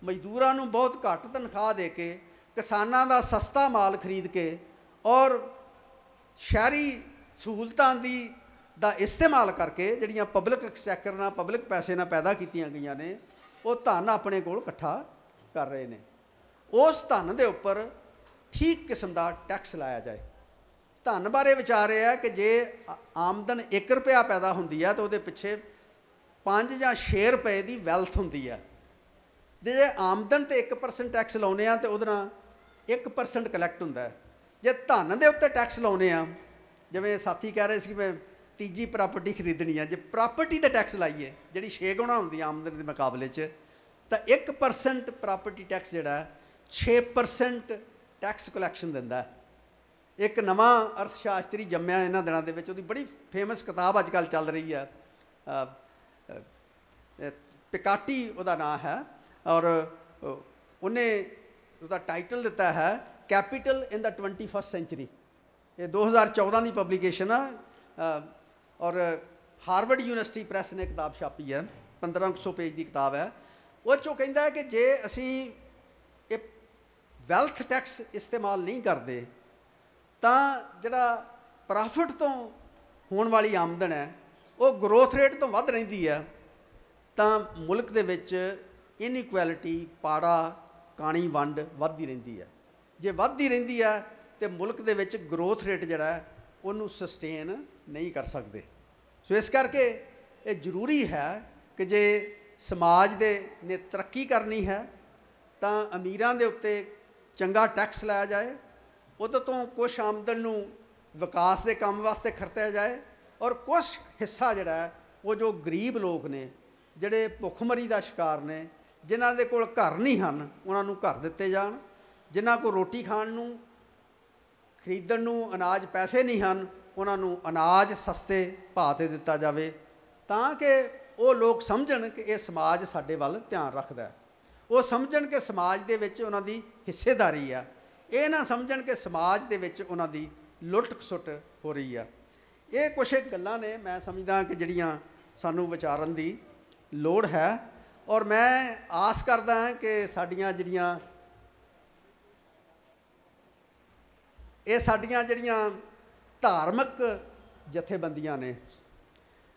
ਮਜ਼ਦੂਰਾਂ ਨੂੰ ਬਹੁਤ ਘੱਟ ਤਨਖਾਹ ਦੇ ਕੇ, ਕਿਸਾਨਾਂ ਦਾ ਸਸਤਾ ਮਾਲ ਖਰੀਦ ਕੇ ਔਰ ਸ਼ਹਿਰੀ ਸਹੂਲਤਾਂ ਦਾ ਇਸਤੇਮਾਲ ਕਰਕੇ ਜਿਹੜੀਆਂ ਪਬਲਿਕ ਐਕਸਚੈਕਰ ਨਾਲ, ਪਬਲਿਕ ਪੈਸੇ ਨਾਲ ਪੈਦਾ ਕੀਤੀਆਂ ਗਈਆਂ ਨੇ, ਉਹ ਧਨ ਆਪਣੇ ਕੋਲ ਇਕੱਠਾ ਕਰ ਰਹੇ ਨੇ। ਉਸ ਧਨ ਦੇ ਉੱਪਰ ਠੀਕ ਕਿਸਮ ਦਾ ਟੈਕਸ ਲਾਇਆ ਜਾਏ। ਧਨ ਬਾਰੇ ਵਿਚਾਰ ਇਹ ਹੈ ਕਿ ਜੇ ਆਮਦਨ 1 ਰੁਪਇਆ ਪੈਦਾ ਹੁੰਦੀ ਹੈ ਤਾਂ ਉਹਦੇ ਪਿੱਛੇ 5 ਜਾਂ 6 ਰੁਪਏ ਦੀ ਵੈਲਥ ਹੁੰਦੀ ਹੈ। ਜੇ ਆਮਦਨ 'ਤੇ 1% ਟੈਕਸ ਲਾਉਂਦੇ ਆ ਤਾਂ ਉਹਦੇ ਨਾਲ 1% ਕਲੈਕਟ ਹੁੰਦਾ ਹੈ। ਜੇ ਧਨ ਦੇ ਉੱਤੇ ਟੈਕਸ ਲਾਉਂਦੇ ਆ, ਜਿਵੇਂ ਸਾਥੀ ਕਹਿ ਰਹੇ ਸੀ ਕਿ ਮੈਂ ਤੀਜੀ ਪ੍ਰਾਪਰਟੀ ਖਰੀਦਣੀ ਆ, ਜੇ ਪ੍ਰਾਪਰਟੀ 'ਤੇ ਟੈਕਸ ਲਾਈਏ ਜਿਹੜੀ 6 ਗੁਣਾ ਹੁੰਦੀ ਆਮਦਨ ਦੇ ਮੁਕਾਬਲੇ 'ਚ, ਤਾਂ 1% ਪ੍ਰਾਪਰਟੀ ਟੈਕਸ ਜਿਹੜਾ 6% ਟੈਕਸ ਕਲੈਕਸ਼ਨ ਦਿੰਦਾ। ਇੱਕ ਨਵਾਂ ਅਰਥ ਸ਼ਾਸਤਰੀ ਜੰਮਿਆ ਇਹਨਾਂ ਦਿਨਾਂ ਦੇ ਵਿੱਚ, ਉਹਦੀ ਬੜੀ ਫੇਮਸ ਕਿਤਾਬ ਅੱਜ ਕੱਲ੍ਹ ਚੱਲ ਰਹੀ ਹੈ, ਪਿਕਾਟੀ ਉਹਦਾ ਨਾਂ ਹੈ, ਔਰ ਉਹਨੇ ਉਹਦਾ ਟਾਈਟਲ ਦਿੱਤਾ ਹੈ ਕੈਪੀਟਲ ਇਨ ਦਾ 21st ਸੈਂਚੁਰੀ। ਇਹ 2014 ਦੀ ਪਬਲੀਕੇਸ਼ਨ ਆ, ਔਰ ਹਾਰਵਰਡ ਯੂਨੀਵਰਸਿਟੀ ਪ੍ਰੈਸ ਨੇ ਕਿਤਾਬ ਛਾਪੀ ਹੈ, 1500 ਪੇਜ ਦੀ ਕਿਤਾਬ ਹੈ। ਉਹ 'ਚੋਂ ਕਹਿੰਦਾ ਹੈ ਕਿ ਜੇ ਅਸੀਂ ਇਹ ਵੈਲਥ ਟੈਕਸ ਇਸਤੇਮਾਲ ਨਹੀਂ ਕਰਦੇ ਤਾਂ ਜਿਹੜਾ ਪ੍ਰੋਫਿਟ ਤੋਂ ਹੋਣ ਵਾਲੀ ਆਮਦਨ ਹੈ ਉਹ ਗਰੋਥ ਰੇਟ ਤੋਂ ਵੱਧ ਰਹਿੰਦੀ ਹੈ, ਤਾਂ ਮੁਲਕ ਦੇ ਵਿੱਚ ਇਨਇਕੁਐਲਿਟੀ, ਪਾੜਾ ਕਾਣੀ ਵੰਡ ਵੱਧਦੀ ਰਹਿੰਦੀ ਹੈ। ਜੇ ਵੱਧਦੀ ਰਹਿੰਦੀ ਹੈ ਤਾਂ ਮੁਲਕ ਦੇ ਵਿੱਚ ਗਰੋਥ ਰੇਟ ਜਿਹੜਾ ਹੈ ਉਹਨੂੰ ਸਸਟੇਨ ਨਹੀਂ ਕਰ ਸਕਦੇ। ਸੋ ਇਸ ਕਰਕੇ ਇਹ ਜ਼ਰੂਰੀ ਹੈ ਕਿ ਜੇ ਸਮਾਜ ਨੇ ਤਰੱਕੀ ਕਰਨੀ ਹੈ ਤਾਂ ਅਮੀਰਾਂ ਦੇ ਉੱਤੇ ਚੰਗਾ ਟੈਕਸ ਲਾਇਆ ਜਾਏ, ਉਹਦੇ ਤੋਂ ਕੁਛ ਆਮਦਨ ਨੂੰ ਵਿਕਾਸ ਦੇ ਕੰਮ ਵਾਸਤੇ ਖਰਚਿਆ ਜਾਏ, ਔਰ ਕੁਛ ਹਿੱਸਾ ਜਿਹੜਾ ਹੈ ਉਹ ਜੋ ਗਰੀਬ ਲੋਕ ਨੇ, ਜਿਹੜੇ ਭੁੱਖਮਰੀ ਦਾ ਸ਼ਿਕਾਰ ਨੇ, ਜਿਨ੍ਹਾਂ ਦੇ ਕੋਲ ਘਰ ਨਹੀਂ ਹਨ, ਉਹਨਾਂ ਨੂੰ ਘਰ ਦਿੱਤੇ ਜਾਣ। ਜਿਨ੍ਹਾਂ ਕੋਲ ਰੋਟੀ ਖਾਣ ਨੂੰ, ਖਰੀਦਣ ਨੂੰ ਅਨਾਜ ਪੈਸੇ ਨਹੀਂ ਹਨ, ਉਹਨਾਂ ਨੂੰ ਅਨਾਜ ਸਸਤੇ ਭਾਅ 'ਤੇ ਦਿੱਤਾ ਜਾਵੇ, ਤਾਂ ਕਿ ਉਹ ਲੋਕ ਸਮਝਣ ਕਿ ਇਹ ਸਮਾਜ ਸਾਡੇ ਵੱਲ ਧਿਆਨ ਰੱਖਦਾ ਹੈ। ਉਹ ਸਮਝਣ ਕਿ ਸਮਾਜ ਦੇ ਵਿੱਚ ਉਹਨਾਂ ਦੀ ਹਿੱਸੇਦਾਰੀ ਆ, ਇਹ ਨਾ ਸਮਝਣ ਕਿ ਸਮਾਜ ਦੇ ਵਿੱਚ ਉਹਨਾਂ ਦੀ ਲੁੱਟ ਖਸੁੱਟ ਹੋ ਰਹੀ ਆ। ਇਹ ਕੁਛ ਗੱਲਾਂ ਨੇ ਮੈਂ ਸਮਝਦਾ ਕਿ ਜਿਹੜੀਆਂ ਸਾਨੂੰ ਵਿਚਾਰਨ ਦੀ ਲੋੜ ਹੈ, ਔਰ ਮੈਂ ਆਸ ਕਰਦਾ ਹਾਂ ਕਿ ਸਾਡੀਆਂ ਜਿਹੜੀਆਂ ਧਾਰਮਿਕ ਜਥੇਬੰਦੀਆਂ ਨੇ,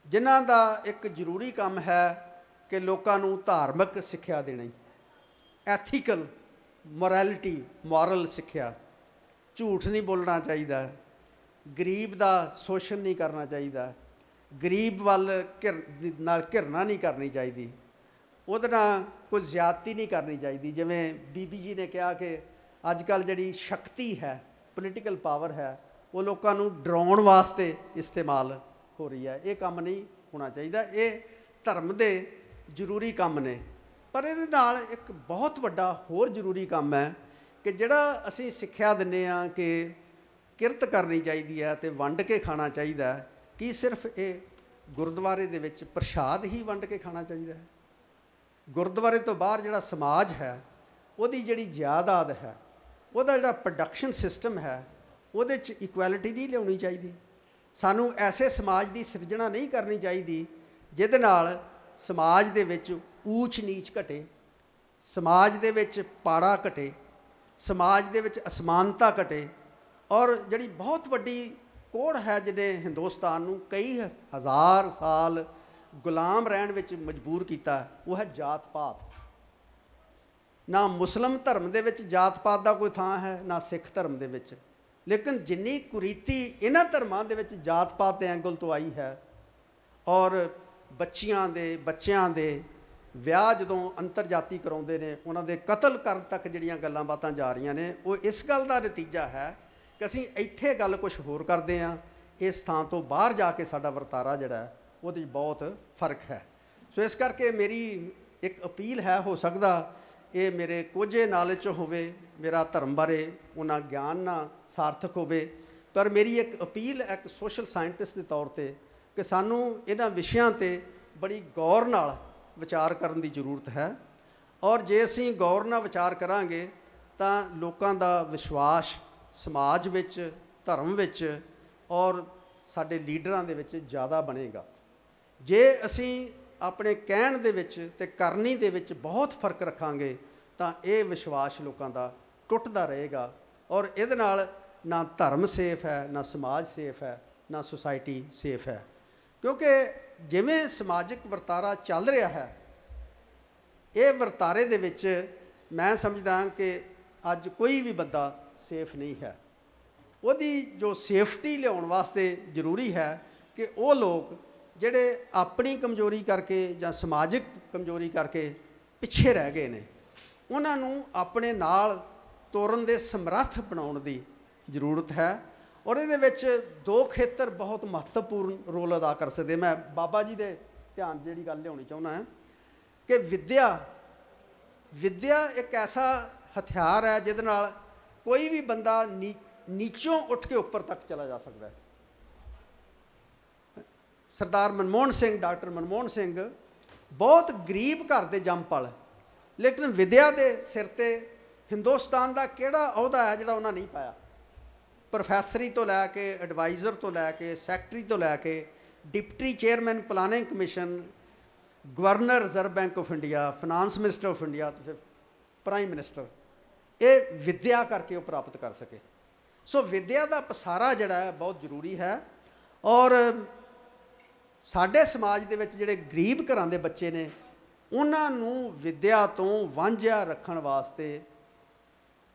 ਜਿਨ੍ਹਾਂ ਦਾ ਇੱਕ ਜ਼ਰੂਰੀ ਕੰਮ ਹੈ ਕਿ ਲੋਕਾਂ ਨੂੰ ਧਾਰਮਿਕ ਸਿੱਖਿਆ ਦੇਣੀ, ਐਥੀਕਲ ਮੋਰੈਲਿਟੀ, ਮੋਰਲ ਸਿੱਖਿਆ, ਝੂਠ ਨਹੀਂ ਬੋਲਣਾ ਚਾਹੀਦਾ, ਗਰੀਬ ਦਾ ਸ਼ੋਸ਼ਣ ਨਹੀਂ ਕਰਨਾ ਚਾਹੀਦਾ, ਗਰੀਬ ਵੱਲ ਨਾਲ ਘਿਰਣਾ ਨਹੀਂ ਕਰਨੀ ਚਾਹੀਦੀ, ਉਹਦੇ ਨਾਲ ਕੋਈ ਜ਼ਿਆਦਤੀ ਨਹੀਂ ਕਰਨੀ ਚਾਹੀਦੀ। ਜਿਵੇਂ ਬੀਬੀ ਜੀ ਨੇ ਕਿਹਾ ਕਿ ਅੱਜ ਕੱਲ੍ਹ ਜਿਹੜੀ ਸ਼ਕਤੀ ਹੈ, ਪੋਲੀਟੀਕਲ ਪਾਵਰ ਹੈ, ਉਹ ਲੋਕਾਂ ਨੂੰ ਡਰਾਉਣ ਵਾਸਤੇ ਇਸਤੇਮਾਲ ਹੋ ਰਹੀ ਹੈ। ਇਹ ਕੰਮ ਨਹੀਂ ਹੋਣਾ ਚਾਹੀਦਾ। ਇਹ ਧਰਮ ਦੇ ਜ਼ਰੂਰੀ ਕੰਮ ਨੇ, ਪਰ ਇਹਦੇ ਨਾਲ ਇੱਕ ਬਹੁਤ ਵੱਡਾ ਹੋਰ ਜ਼ਰੂਰੀ ਕੰਮ ਹੈ ਕਿ ਜਿਹੜਾ ਅਸੀਂ ਸਿੱਖਿਆ ਦਿੰਦੇ ਹਾਂ ਕਿ ਕਿਰਤ ਕਰਨੀ ਚਾਹੀਦੀ ਹੈ ਅਤੇ ਵੰਡ ਕੇ ਖਾਣਾ ਚਾਹੀਦਾ, ਕੀ ਸਿਰਫ ਇਹ ਗੁਰਦੁਆਰੇ ਦੇ ਵਿੱਚ ਪ੍ਰਸ਼ਾਦ ਹੀ ਵੰਡ ਕੇ ਖਾਣਾ ਚਾਹੀਦਾ ਹੈ? ਗੁਰਦੁਆਰੇ ਤੋਂ ਬਾਹਰ ਜਿਹੜਾ ਸਮਾਜ ਹੈ, ਉਹਦੀ ਜਿਹੜੀ ਜਾਇਦਾਦ ਹੈ, ਉਹਦਾ ਜਿਹੜਾ ਪ੍ਰੋਡਕਸ਼ਨ ਸਿਸਟਮ ਹੈ, ਉਹਦੇ 'ਚ ਇਕੁਐਲਿਟੀ ਨਹੀਂ ਲਿਆਉਣੀ ਚਾਹੀਦੀ। ਸਾਨੂੰ ਐਸੇ ਸਮਾਜ ਦੀ ਸਿਰਜਣਾ ਨਹੀਂ ਕਰਨੀ ਚਾਹੀਦੀ ਜਿਹਦੇ ਨਾਲ ਸਮਾਜ ਦੇ ਵਿੱਚ ਊਚ ਨੀਚ ਘਟੇ, ਸਮਾਜ ਦੇ ਵਿੱਚ ਪਾੜਾ ਘਟੇ, ਸਮਾਜ ਦੇ ਵਿੱਚ ਅਸਮਾਨਤਾ ਘਟੇ। ਔਰ ਜਿਹੜੀ ਬਹੁਤ ਵੱਡੀ ਕੋੜ ਹੈ ਜਿਹਨੇ ਹਿੰਦੁਸਤਾਨ ਨੂੰ ਕਈ ਹਜ਼ਾਰ ਸਾਲ ਗੁਲਾਮ ਰਹਿਣ ਵਿੱਚ ਮਜਬੂਰ ਕੀਤਾ, ਉਹ ਹੈ ਜਾਤ ਪਾਤ। ਨਾ ਮੁਸਲਿਮ ਧਰਮ ਦੇ ਵਿੱਚ ਜਾਤ ਪਾਤ ਦਾ ਕੋਈ ਥਾਂ ਹੈ, ਨਾ ਸਿੱਖ ਧਰਮ ਦੇ ਵਿੱਚ, ਲੇਕਿਨ ਜਿੰਨੀ ਕੁਰੀਤੀ ਇਹਨਾਂ ਧਰਮਾਂ ਦੇ ਵਿੱਚ ਜਾਤ ਪਾਤ ਦੇ ਐਂਗਲ ਤੋਂ ਆਈ ਹੈ, ਔਰ ਬੱਚਿਆਂ ਦੇ ਵਿਆਹ ਜਦੋਂ ਅੰਤਰਜਾਤੀ ਕਰਾਉਂਦੇ ਨੇ, ਉਹਨਾਂ ਦੇ ਕਤਲ ਕਰਨ ਤੱਕ ਜਿਹੜੀਆਂ ਗੱਲਾਂ ਬਾਤਾਂ ਜਾ ਰਹੀਆਂ ਨੇ, ਉਹ ਇਸ ਗੱਲ ਦਾ ਨਤੀਜਾ ਹੈ ਕਿ ਅਸੀਂ ਇੱਥੇ ਗੱਲ ਕੁਛ ਹੋਰ ਕਰਦੇ ਹਾਂ, ਇਸ ਥਾਂ ਤੋਂ ਬਾਹਰ ਜਾ ਕੇ ਸਾਡਾ ਵਰਤਾਰਾ ਜਿਹੜਾ ਉਹਦੇ 'ਚ ਬਹੁਤ ਫਰਕ ਹੈ। ਸੋ ਇਸ ਕਰਕੇ ਮੇਰੀ ਇੱਕ ਅਪੀਲ ਹੈ, ਹੋ ਸਕਦਾ ਇਹ ਮੇਰੇ ਕੋਝੇ ਨਾਲੇ 'ਚ ਹੋਵੇ, ਮੇਰਾ ਧਰਮ ਬਾਰੇ ਉਹਨਾਂ ਗਿਆਨ ਨਾ ਸਾਰਥਕ ਹੋਵੇ, ਪਰ ਮੇਰੀ ਇੱਕ ਅਪੀਲ ਇੱਕ ਸੋਸ਼ਲ ਸਾਇੰਟਿਸਟ ਦੇ ਤੌਰ 'ਤੇ ਕਿ ਸਾਨੂੰ ਇਹਨਾਂ ਵਿਸ਼ਿਆਂ 'ਤੇ ਬੜੀ ਗੌਰ ਨਾਲ ਵਿਚਾਰ ਕਰਨ ਦੀ ਜ਼ਰੂਰਤ ਹੈ। ਔਰ ਜੇ ਅਸੀਂ ਗੌਰ ਨਾਲ ਵਿਚਾਰ ਕਰਾਂਗੇ ਤਾਂ ਲੋਕਾਂ ਦਾ ਵਿਸ਼ਵਾਸ ਸਮਾਜ ਵਿੱਚ, ਧਰਮ ਵਿੱਚ ਔਰ ਸਾਡੇ ਲੀਡਰਾਂ ਦੇ ਵਿੱਚ ਜ਼ਿਆਦਾ ਬਣੇਗਾ। ਜੇ ਅਸੀਂ ਆਪਣੇ ਕਹਿਣ ਦੇ ਵਿੱਚ ਤੇ ਕਰਨੀ ਦੇ ਵਿੱਚ ਬਹੁਤ ਫਰਕ ਰੱਖਾਂਗੇ ਤਾਂ ਇਹ ਵਿਸ਼ਵਾਸ ਲੋਕਾਂ ਦਾ ਟੁੱਟਦਾ ਰਹੇਗਾ, ਔਰ ਇਹਦੇ ਨਾਲ ਨਾ ਧਰਮ ਸੇਫ ਹੈ, ਨਾ ਸਮਾਜ ਸੇਫ ਹੈ, ਨਾ ਸੁਸਾਇਟੀ ਸੇਫ ਹੈ। ਕਿਉਂਕਿ ਜਿਵੇਂ ਸਮਾਜਿਕ ਵਰਤਾਰਾ ਚੱਲ ਰਿਹਾ ਹੈ, ਇਹ ਵਰਤਾਰੇ ਦੇ ਵਿੱਚ ਮੈਂ ਸਮਝਦਾ ਕਿ ਅੱਜ ਕੋਈ ਵੀ ਬੰਦਾ ਸੇਫ ਨਹੀਂ ਹੈ। ਉਹਦੀ ਜੋ ਸੇਫਟੀ ਲਿਆਉਣ ਵਾਸਤੇ ਜ਼ਰੂਰੀ ਹੈ ਕਿ ਉਹ ਲੋਕ ਜਿਹੜੇ ਆਪਣੀ ਕਮਜ਼ੋਰੀ ਕਰਕੇ ਜਾਂ ਸਮਾਜਿਕ ਕਮਜ਼ੋਰੀ ਕਰਕੇ ਪਿੱਛੇ ਰਹਿ ਗਏ ਨੇ, ਉਹਨਾਂ ਨੂੰ ਆਪਣੇ ਨਾਲ ਤੋਰਨ ਦੇ ਸਮਰੱਥ ਬਣਾਉਣ ਦੀ ਜ਼ਰੂਰਤ ਹੈ। ਔਰ ਇਹਦੇ ਵਿੱਚ ਦੋ ਖੇਤਰ ਬਹੁਤ ਮਹੱਤਵਪੂਰਨ ਰੋਲ ਅਦਾ ਕਰ ਸਕਦੇ। ਮੈਂ ਬਾਬਾ ਜੀ ਦੇ ਧਿਆਨ ਜਿਹੜੀ ਗੱਲ ਲਿਆਉਣੀ ਚਾਹੁੰਦਾ ਹਾਂ ਕਿ ਵਿੱਦਿਆ ਇੱਕ ਐਸਾ ਹਥਿਆਰ ਹੈ ਜਿਹਦੇ ਨਾਲ ਕੋਈ ਵੀ ਬੰਦਾ ਨੀਚੋਂ ਉੱਠ ਕੇ ਉੱਪਰ ਤੱਕ ਚਲਾ ਜਾ ਸਕਦਾ ਹੈ। ਸਰਦਾਰ ਮਨਮੋਹਨ ਸਿੰਘ, ਡਾਕਟਰ ਮਨਮੋਹਨ ਸਿੰਘ ਬਹੁਤ ਗਰੀਬ ਘਰ ਦੇ ਜੰਮ ਪਲ, ਲੇਕਿਨ ਵਿੱਦਿਆ ਦੇ ਸਿਰ ਤੇ ਹਿੰਦੁਸਤਾਨ ਦਾ ਕਿਹੜਾ ਅਹੁਦਾ ਹੈ ਜਿਹੜਾ ਉਹਨਾਂ ਨਹੀਂ ਪਾਇਆ। ਪ੍ਰੋਫੈਸਰੀ ਤੋਂ ਲੈ ਕੇ, ਐਡਵਾਈਜ਼ਰ ਤੋਂ ਲੈ ਕੇ, ਸੈਕਟਰੀ ਤੋਂ ਲੈ ਕੇ, deputy chairman planning commission, governor reserve bank of India, finance minister of India ਤੇ ਫਿਰ ਪ੍ਰਾਈਮ ਮਿਨਿਸਟਰ, ਇਹ ਵਿੱਦਿਆ ਕਰਕੇ ਉਹ ਪ੍ਰਾਪਤ ਕਰ ਸਕੇ। ਸੋ ਵਿੱਦਿਆ ਦਾ ਪਸਾਰਾ ਜਿਹੜਾ ਹੈ ਬਹੁਤ ਜ਼ਰੂਰੀ ਹੈ। ਔਰ ਸਾਡੇ ਸਮਾਜ ਦੇ ਵਿੱਚ ਜਿਹੜੇ ਗਰੀਬ ਘਰਾਂ ਦੇ ਬੱਚੇ ਨੇ, ਉਹਨਾਂ ਨੂੰ ਵਿੱਦਿਆ ਤੋਂ ਵਾਂਝਿਆ ਰੱਖਣ ਵਾਸਤੇ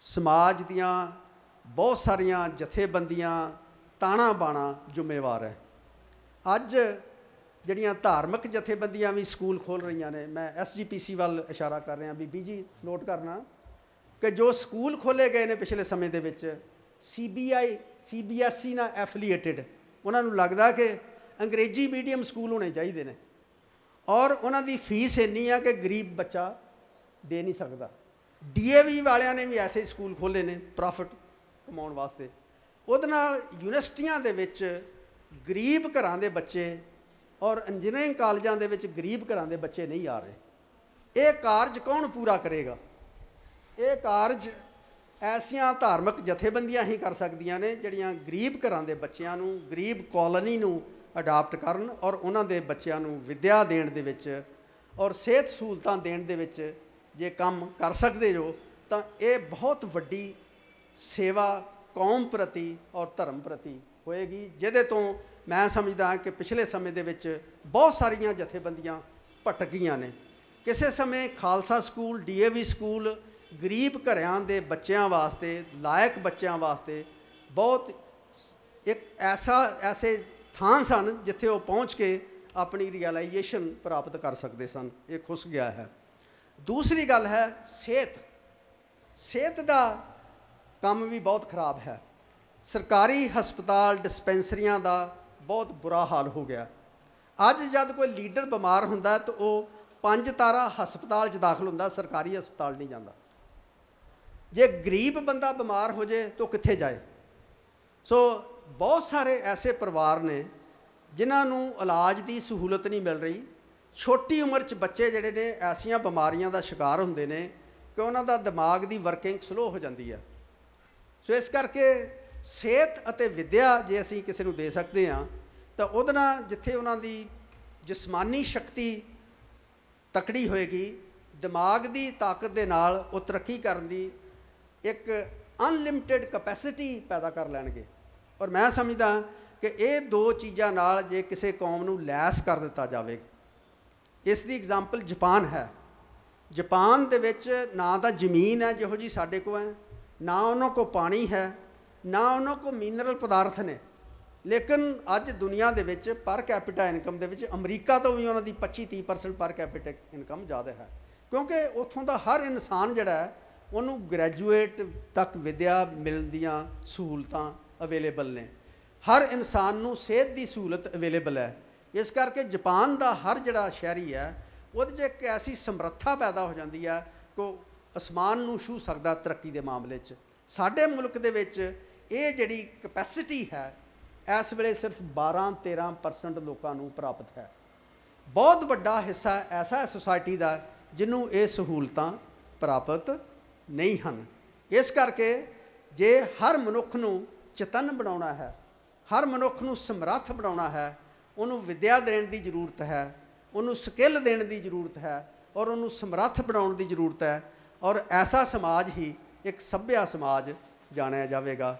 ਸਮਾਜ ਦੀਆਂ ਬਹੁਤ ਸਾਰੀਆਂ ਜਥੇਬੰਦੀਆਂ, ਤਾਣਾ ਬਾਣਾ ਜ਼ਿੰਮੇਵਾਰ ਹੈ। ਅੱਜ ਜਿਹੜੀਆਂ ਧਾਰਮਿਕ ਜਥੇਬੰਦੀਆਂ ਵੀ ਸਕੂਲ ਖੋਲ੍ਹ ਰਹੀਆਂ ਨੇ, ਮੈਂ SGPC ਵੱਲ ਇਸ਼ਾਰਾ ਕਰ ਰਿਹਾ। ਬੀਬੀ ਜੀ ਨੋਟ ਕਰਨਾ ਕਿ ਜੋ ਸਕੂਲ ਖੋਲ੍ਹੇ ਗਏ ਨੇ ਪਿਛਲੇ ਸਮੇਂ ਦੇ ਵਿੱਚ, CBSE ਨਾਲ ਐਫੀਲੀਏਟਿਡ, ਉਹਨਾਂ ਨੂੰ ਲੱਗਦਾ ਕਿ ਅੰਗਰੇਜ਼ੀ ਮੀਡੀਅਮ ਸਕੂਲ ਹੋਣੇ ਚਾਹੀਦੇ ਨੇ, ਔਰ ਉਹਨਾਂ ਦੀ ਫੀਸ ਇੰਨੀ ਆ ਕਿ ਗਰੀਬ ਬੱਚਾ ਦੇ ਨਹੀਂ ਸਕਦਾ। DAV ਵਾਲਿਆਂ ਨੇ ਵੀ ਐਸੇ ਸਕੂਲ ਖੋਲ੍ਹੇ ਨੇ ਪ੍ਰੋਫਿਟ ਕਮਾਉਣ ਵਾਸਤੇ। ਉਹਦੇ ਨਾਲ ਯੂਨੀਵਰਸਿਟੀਆਂ ਦੇ ਵਿੱਚ ਗਰੀਬ ਘਰਾਂ ਦੇ ਬੱਚੇ ਔਰ ਇੰਜੀਨੀਅਰਿੰਗ ਕਾਲਜਾਂ ਦੇ ਵਿੱਚ ਗਰੀਬ ਘਰਾਂ ਦੇ ਬੱਚੇ ਨਹੀਂ ਆ ਰਹੇ। ਇਹ ਕਾਰਜ ਕੌਣ ਪੂਰਾ ਕਰੇਗਾ? ਇਹ ਕਾਰਜ ਐਸੀਆਂ ਧਾਰਮਿਕ ਜਥੇਬੰਦੀਆਂ ਹੀ ਕਰ ਸਕਦੀਆਂ ਨੇ ਜਿਹੜੀਆਂ ਗਰੀਬ ਘਰਾਂ ਦੇ ਬੱਚਿਆਂ ਨੂੰ, ਗਰੀਬ ਕਾਲੋਨੀ ਨੂੰ ਅਡਾਪਟ ਕਰਨ ਔਰ ਉਹਨਾਂ ਦੇ ਬੱਚਿਆਂ ਨੂੰ ਵਿੱਦਿਆ ਦੇਣ ਦੇ ਵਿੱਚ ਔਰ ਸਿਹਤ ਸਹੂਲਤਾਂ ਦੇਣ ਦੇ ਵਿੱਚ ਜੇ ਕੰਮ ਕਰ ਸਕਦੇ ਜੋ, ਤਾਂ ਇਹ ਬਹੁਤ ਵੱਡੀ ਸੇਵਾ ਕੌਮ ਪ੍ਰਤੀ ਔਰ ਧਰਮ ਪ੍ਰਤੀ ਹੋਏਗੀ, ਜਿਹਦੇ ਤੋਂ ਮੈਂ ਸਮਝਦਾ ਕਿ ਪਿਛਲੇ ਸਮੇਂ ਦੇ ਵਿੱਚ ਬਹੁਤ ਸਾਰੀਆਂ ਜਥੇਬੰਦੀਆਂ ਭਟਕ ਗਈਆਂ ਨੇ। ਕਿਸੇ ਸਮੇਂ ਖਾਲਸਾ ਸਕੂਲ, DAV ਸਕੂਲ ਗਰੀਬ ਘਰਾਂ ਦੇ ਬੱਚਿਆਂ ਵਾਸਤੇ, ਲਾਇਕ ਬੱਚਿਆਂ ਵਾਸਤੇ ਬਹੁਤ ਇੱਕ ਐਸੇ ਥਾਂ ਸਨ ਜਿੱਥੇ ਉਹ ਪਹੁੰਚ ਕੇ ਆਪਣੀ ਰਿਅਲਾਈਜੇਸ਼ਨ ਪ੍ਰਾਪਤ ਕਰ ਸਕਦੇ ਸਨ। ਇਹ ਖੁੱਸ ਗਿਆ ਹੈ। ਦੂਸਰੀ ਗੱਲ ਹੈ ਸਿਹਤ ਦਾ ਕੰਮ ਵੀ ਬਹੁਤ ਖਰਾਬ ਹੈ। ਸਰਕਾਰੀ ਹਸਪਤਾਲ, ਡਿਸਪੈਂਸਰੀਆਂ ਦਾ ਬਹੁਤ ਬੁਰਾ ਹਾਲ ਹੋ ਗਿਆ। ਅੱਜ ਜਦ ਕੋਈ ਲੀਡਰ ਬਿਮਾਰ ਹੁੰਦਾ ਤਾਂ ਉਹ 5 ਤਾਰਾ ਹਸਪਤਾਲ 'ਚ ਦਾਖਲ ਹੁੰਦਾ, ਸਰਕਾਰੀ ਹਸਪਤਾਲ ਨਹੀਂ ਜਾਂਦਾ। ਜੇ ਗਰੀਬ ਬੰਦਾ ਬਿਮਾਰ ਹੋ ਜਾਏ ਤਾਂ ਕਿੱਥੇ ਜਾਏ? ਸੋ ਬਹੁਤ ਸਾਰੇ ਐਸੇ ਪਰਿਵਾਰ ਨੇ ਜਿਨ੍ਹਾਂ ਨੂੰ ਇਲਾਜ ਦੀ ਸਹੂਲਤ ਨਹੀਂ ਮਿਲ ਰਹੀ। ਛੋਟੀ ਉਮਰ 'ਚ ਬੱਚੇ ਜਿਹੜੇ ਨੇ ਐਸੀਆਂ ਬਿਮਾਰੀਆਂ ਦਾ ਸ਼ਿਕਾਰ ਹੁੰਦੇ ਨੇ ਕਿ ਉਹਨਾਂ ਦਾ ਦਿਮਾਗ ਦੀ ਵਰਕਿੰਗ ਸਲੋ ਹੋ ਜਾਂਦੀ ਹੈ। ਸੋ ਇਸ ਕਰਕੇ ਸਿਹਤ ਅਤੇ ਵਿੱਦਿਆ ਜੇ ਅਸੀਂ ਕਿਸੇ ਨੂੰ ਦੇ ਸਕਦੇ ਹਾਂ ਤਾਂ ਉਹਦੇ ਨਾਲ ਜਿੱਥੇ ਉਹਨਾਂ ਦੀ ਜਿਸਮਾਨੀ ਸ਼ਕਤੀ ਤਕੜੀ ਹੋਏਗੀ, ਦਿਮਾਗ ਦੀ ਤਾਕਤ ਦੇ ਨਾਲ ਉਹ ਤਰੱਕੀ ਕਰਨ ਦੀ ਇੱਕ ਅਨਲਿਮਿਟਿਡ ਕੈਪੈਸਿਟੀ ਪੈਦਾ ਕਰ ਲੈਣਗੇ। ਔਰ ਮੈਂ ਸਮਝਦਾ ਕਿ ਇਹ ਦੋ ਚੀਜ਼ਾਂ ਨਾਲ ਜੇ ਕਿਸੇ ਕੌਮ ਨੂੰ ਲੈਸ ਕਰ ਦਿੱਤਾ ਜਾਵੇ, ਇਸ ਦੀ ਐਗਜ਼ਾਮਪਲ ਜਾਪਾਨ ਹੈ। ਜਾਪਾਨ ਦੇ ਵਿੱਚ ਨਾ ਤਾਂ ਜ਼ਮੀਨ ਹੈ ਜਿਹੋ ਜੀ ਸਾਡੇ ਕੋਲ ਹੈ, ਨਾ ਉਹਨਾਂ ਕੋਲ ਪਾਣੀ ਹੈ, ਨਾ ਉਹਨਾਂ ਕੋਲ ਮਿਨਰਲ ਪਦਾਰਥ ਨੇ, ਲੇਕਿਨ ਅੱਜ ਦੁਨੀਆ ਦੇ ਵਿੱਚ ਪਰ ਕੈਪੀਟਾ ਇਨਕਮ ਦੇ ਵਿੱਚ ਅਮਰੀਕਾ ਤੋਂ ਵੀ ਉਹਨਾਂ ਦੀ 25-30% ਪਰ ਕੈਪੀਟਾ ਇਨਕਮ ਜ਼ਿਆਦਾ ਹੈ, ਕਿਉਂਕਿ ਉੱਥੋਂ ਦਾ ਹਰ ਇਨਸਾਨ ਜਿਹੜਾ ਹੈ ਉਹਨੂੰ ਗ੍ਰੈਜੂਏਟ ਤੱਕ ਵਿੱਦਿਆ ਮਿਲਣ ਦੀਆਂ ਸਹੂਲਤਾਂ ਅਵੇਲੇਬਲ ਨੇ। ਹਰ ਇਨਸਾਨ ਨੂੰ ਸਿਹਤ ਦੀ ਸਹੂਲਤ ਅਵੇਲੇਬਲ ਹੈ। ਇਸ ਕਰਕੇ ਜਾਪਾਨ ਦਾ ਹਰ ਜਿਹੜਾ ਸ਼ਹਿਰੀ ਹੈ ਉਹਦੇ 'ਚ ਇੱਕ ਐਸੀ ਸਮਰੱਥਾ ਪੈਦਾ ਹੋ ਜਾਂਦੀ ਹੈ ਕਿ ਉਹ ਅਸਮਾਨ ਨੂੰ ਛੂਹ ਸਕਦਾ ਤਰੱਕੀ ਦੇ ਮਾਮਲੇ 'ਚ। ਸਾਡੇ ਮੁਲਕ ਦੇ ਵਿੱਚ ਇਹ ਜਿਹੜੀ ਕਪੈਸਿਟੀ ਹੈ ਇਸ ਵੇਲੇ ਸਿਰਫ 12-13% ਲੋਕਾਂ ਨੂੰ ਪ੍ਰਾਪਤ ਹੈ। ਬਹੁਤ ਵੱਡਾ ਹਿੱਸਾ ਐਸਾ ਹੈ ਸੁਸਾਇਟੀ ਦਾ ਜਿਹਨੂੰ ਇਹ ਸਹੂਲਤਾਂ ਪ੍ਰਾਪਤ ਨਹੀਂ ਹਨ। ਇਸ ਕਰਕੇ ਜੇ ਹਰ ਮਨੁੱਖ ਨੂੰ ਚੇਤੰਨ ਬਣਾਉਣਾ ਹੈ, ਹਰ ਮਨੁੱਖ ਨੂੰ ਸਮਰੱਥ ਬਣਾਉਣਾ ਹੈ, ਉਹਨੂੰ ਵਿੱਦਿਆ ਦੇਣ ਦੀ ਜ਼ਰੂਰਤ ਹੈ, ਉਹਨੂੰ ਸਕਿੱਲ ਦੇਣ ਦੀ ਜ਼ਰੂਰਤ ਹੈ ਔਰ ਉਹਨੂੰ ਸਮਰੱਥ ਬਣਾਉਣ ਦੀ ਜ਼ਰੂਰਤ ਹੈ। ਔਰ ਐਸਾ ਸਮਾਜ ਹੀ ਇੱਕ ਸੱਭਿਆ ਸਮਾਜ ਜਾਣਿਆ ਜਾਵੇਗਾ।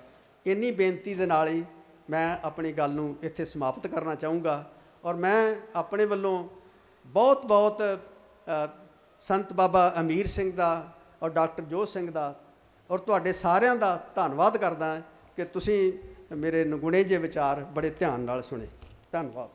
ਇੰਨੀ ਬੇਨਤੀ ਦੇ ਨਾਲ ਹੀ ਮੈਂ ਆਪਣੀ ਗੱਲ ਨੂੰ ਇੱਥੇ ਸਮਾਪਤ ਕਰਨਾ ਚਾਹੂੰਗਾ। ਔਰ ਮੈਂ ਆਪਣੇ ਵੱਲੋਂ ਬਹੁਤ ਬਹੁਤ ਸੰਤ ਬਾਬਾ ਅਮੀਰ ਸਿੰਘ ਦਾ ਔਰ ਡਾਕਟਰ ਜੋਧ ਸਿੰਘ ਦਾ ਔਰ ਤੁਹਾਡੇ ਸਾਰਿਆਂ ਦਾ ਧੰਨਵਾਦ ਕਰਦਾ ਕਿ ਤੁਸੀਂ ਮੇਰੇ ਨਗੁਣੇ ਜਿਹੇ ਵਿਚਾਰ ਬੜੇ ਧਿਆਨ ਨਾਲ ਸੁਣੇ। ਧੰਨਵਾਦ।